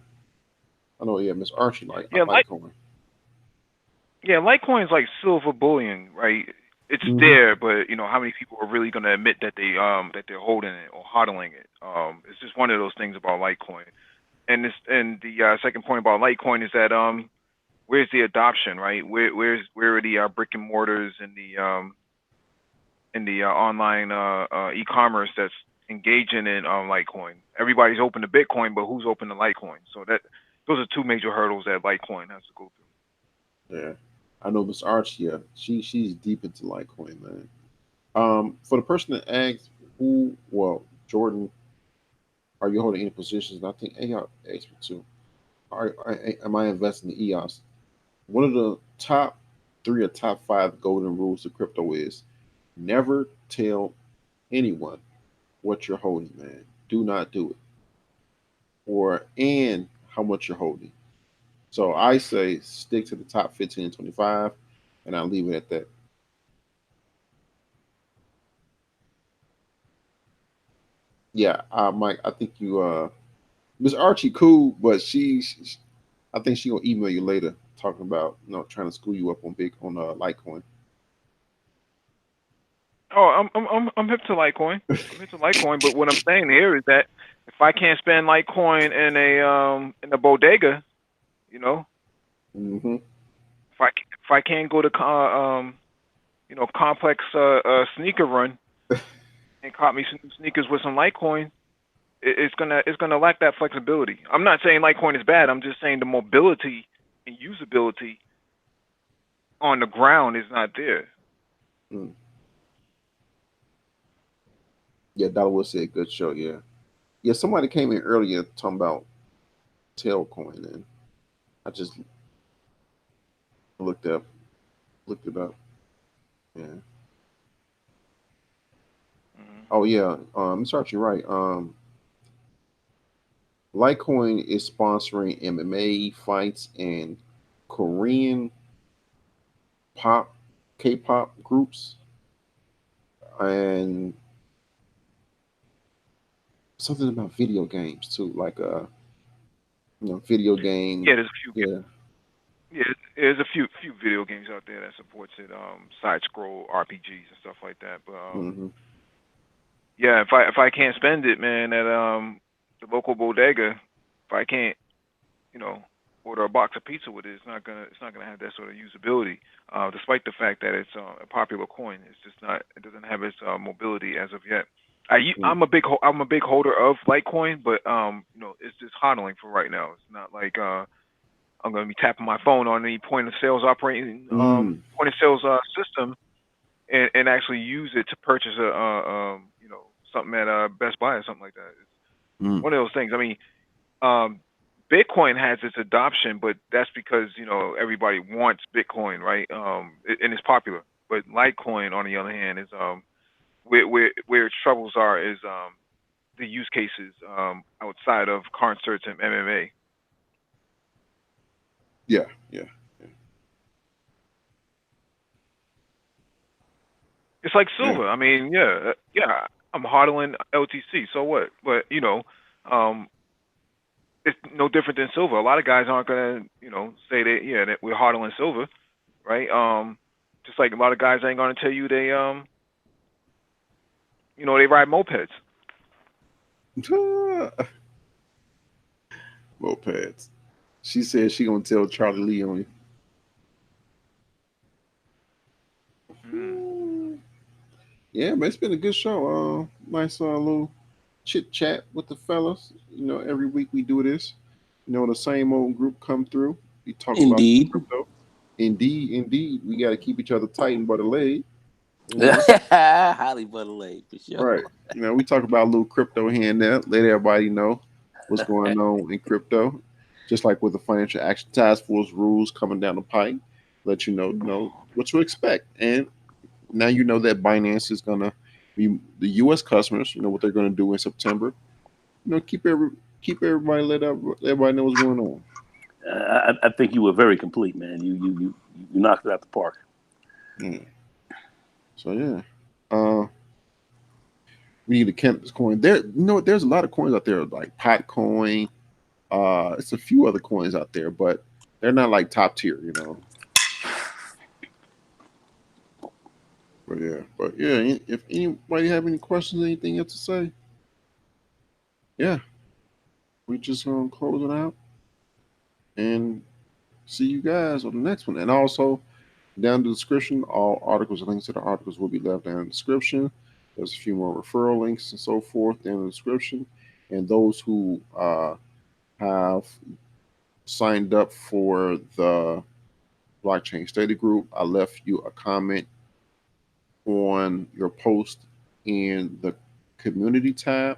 I know. Yeah, Miss Archie Yeah, like Cohen. Litecoin is like silver bullion, right? It's Hmm. there, but how many people are really gonna admit that they're holding it or hodling it? It's just one of those things about Litecoin. And the second point about Litecoin is that where's the adoption, right? Where are the brick and mortars and the online e-commerce that's engaging in Litecoin? Everybody's open to Bitcoin, but who's open to Litecoin? So those are two major hurdles that Litecoin has to go Yeah, I know Miss Archie. Yeah, she's deep into Litecoin, man. For the person that asks Jordan, are you holding any positions? And I think AI asked me too. Am I investing in EOS? One of the top three or top five golden rules of crypto is never tell anyone what you're holding, man. Do not do it. And how much you're holding. So I say stick to the top 15 and 25, and I'll leave it at that. Yeah, Mike, I think you Miss Archie cool, but I think she gonna email you later talking about trying to school you up on Litecoin. through. Oh, I'm hip to Litecoin. I'm hip to Litecoin, but what I'm saying here is that if I can't spend Litecoin in a bodega, you know, Hmm. if I can't go to complex sneaker run and cop me some sneakers with some Litecoin, it's gonna lack that flexibility. I'm not saying Litecoin is bad. I'm just saying the mobility and usability on the ground is not there. Mm. Yeah, Dollar will say good show. Yeah, yeah. Somebody came in earlier talking about Tailcoin, and I just looked up, looked it up. Yeah. Hmm. Oh yeah. It's actually right. Litecoin is sponsoring MMA fights and Korean pop, K-pop groups, and something about video games too, like video game. Yeah, there's a few. Yeah. Yeah, there's a few video games out there that supports it. Side scroll RPGs and stuff like that. But Hmm. yeah, if I can't spend it, man, at the local bodega, if I can't, you know, order a box of pizza with it, it's not gonna have that sort of usability. Despite the fact that it's a popular coin, it's just not. It doesn't have its mobility as of yet. I'm a big holder of Litecoin, but it's just hodling for right now. It's not like I'm going to be tapping my phone on any point of sales operating Mm. point of sales system and actually use it to purchase something at Best Buy or something like that. It's Mm. one of those things. I mean, um, Bitcoin has its adoption, but that's because everybody wants Bitcoin, right? And it's popular. But Litecoin, on the other hand, is where its troubles are is the use cases outside of concerts and MMA. Yeah. It's like silver. I mean, yeah. I'm hodling LTC. So what? But it's no different than silver. A lot of guys aren't gonna, say that we're hodling silver, right? Just like a lot of guys ain't gonna tell you they they ride mopeds. Mopeds. She said she gonna tell Charlie Lee on you. Yeah, man, it's been a good show. Nice little chit chat with the fellas. Every week we do this. The same old group come through. We talk about Indeed. crypto. Indeed. We got to keep each other tight and by the leg. Highly butter laid for sure. Right. We talk about a little crypto here and there. Let everybody know what's going on in crypto. Just like with the Financial Action Task Force rules coming down the pipe, let you know what to expect. And now you know that Binance is gonna be the U.S. customers. What they're gonna do in September. Keep everybody let everybody know what's going on. I think you were very complete, man. You knocked it out the park. Yeah. So yeah, we need to count this coin. There's a lot of coins out there like Potcoin. It's a few other coins out there, but they're not like top tier. But yeah. If anybody have any questions, anything else to say, yeah, we just gonna close it out and see you guys on the next one. And also, down in the description, all articles and links to the articles will be left down in the description. There's a few more referral links and so forth down in the description. And those who have signed up for the Blockchain Study Group, I left you a comment on your post in the community tab,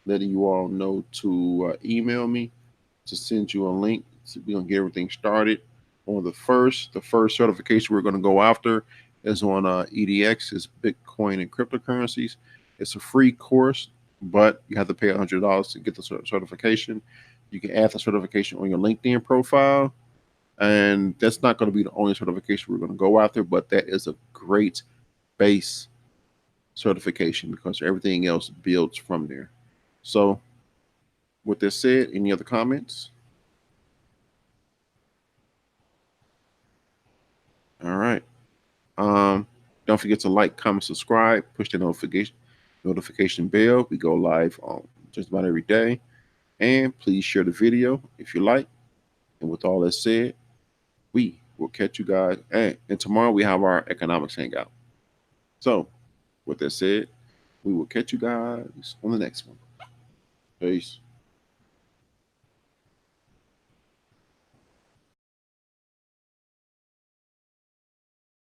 letting you all know to email me to send you a link. So we're gonna get everything started on the first. The first certification we're gonna go after is on EDX, is Bitcoin and cryptocurrencies. It's a free course, but you have to pay $100 to get the certification. You can add the certification on your LinkedIn profile, and that's not going to be the only certification we're going to go after, but that is a great base certification because everything else builds from there. So, with that said, any other comments? All right. Don't forget to like, comment, subscribe, push the notification bell. We go live on just about every day. And please share the video if you like. And with all that said, we will catch you guys. And tomorrow we have our economics hangout. So, with that said, we will catch you guys on the next one. Peace.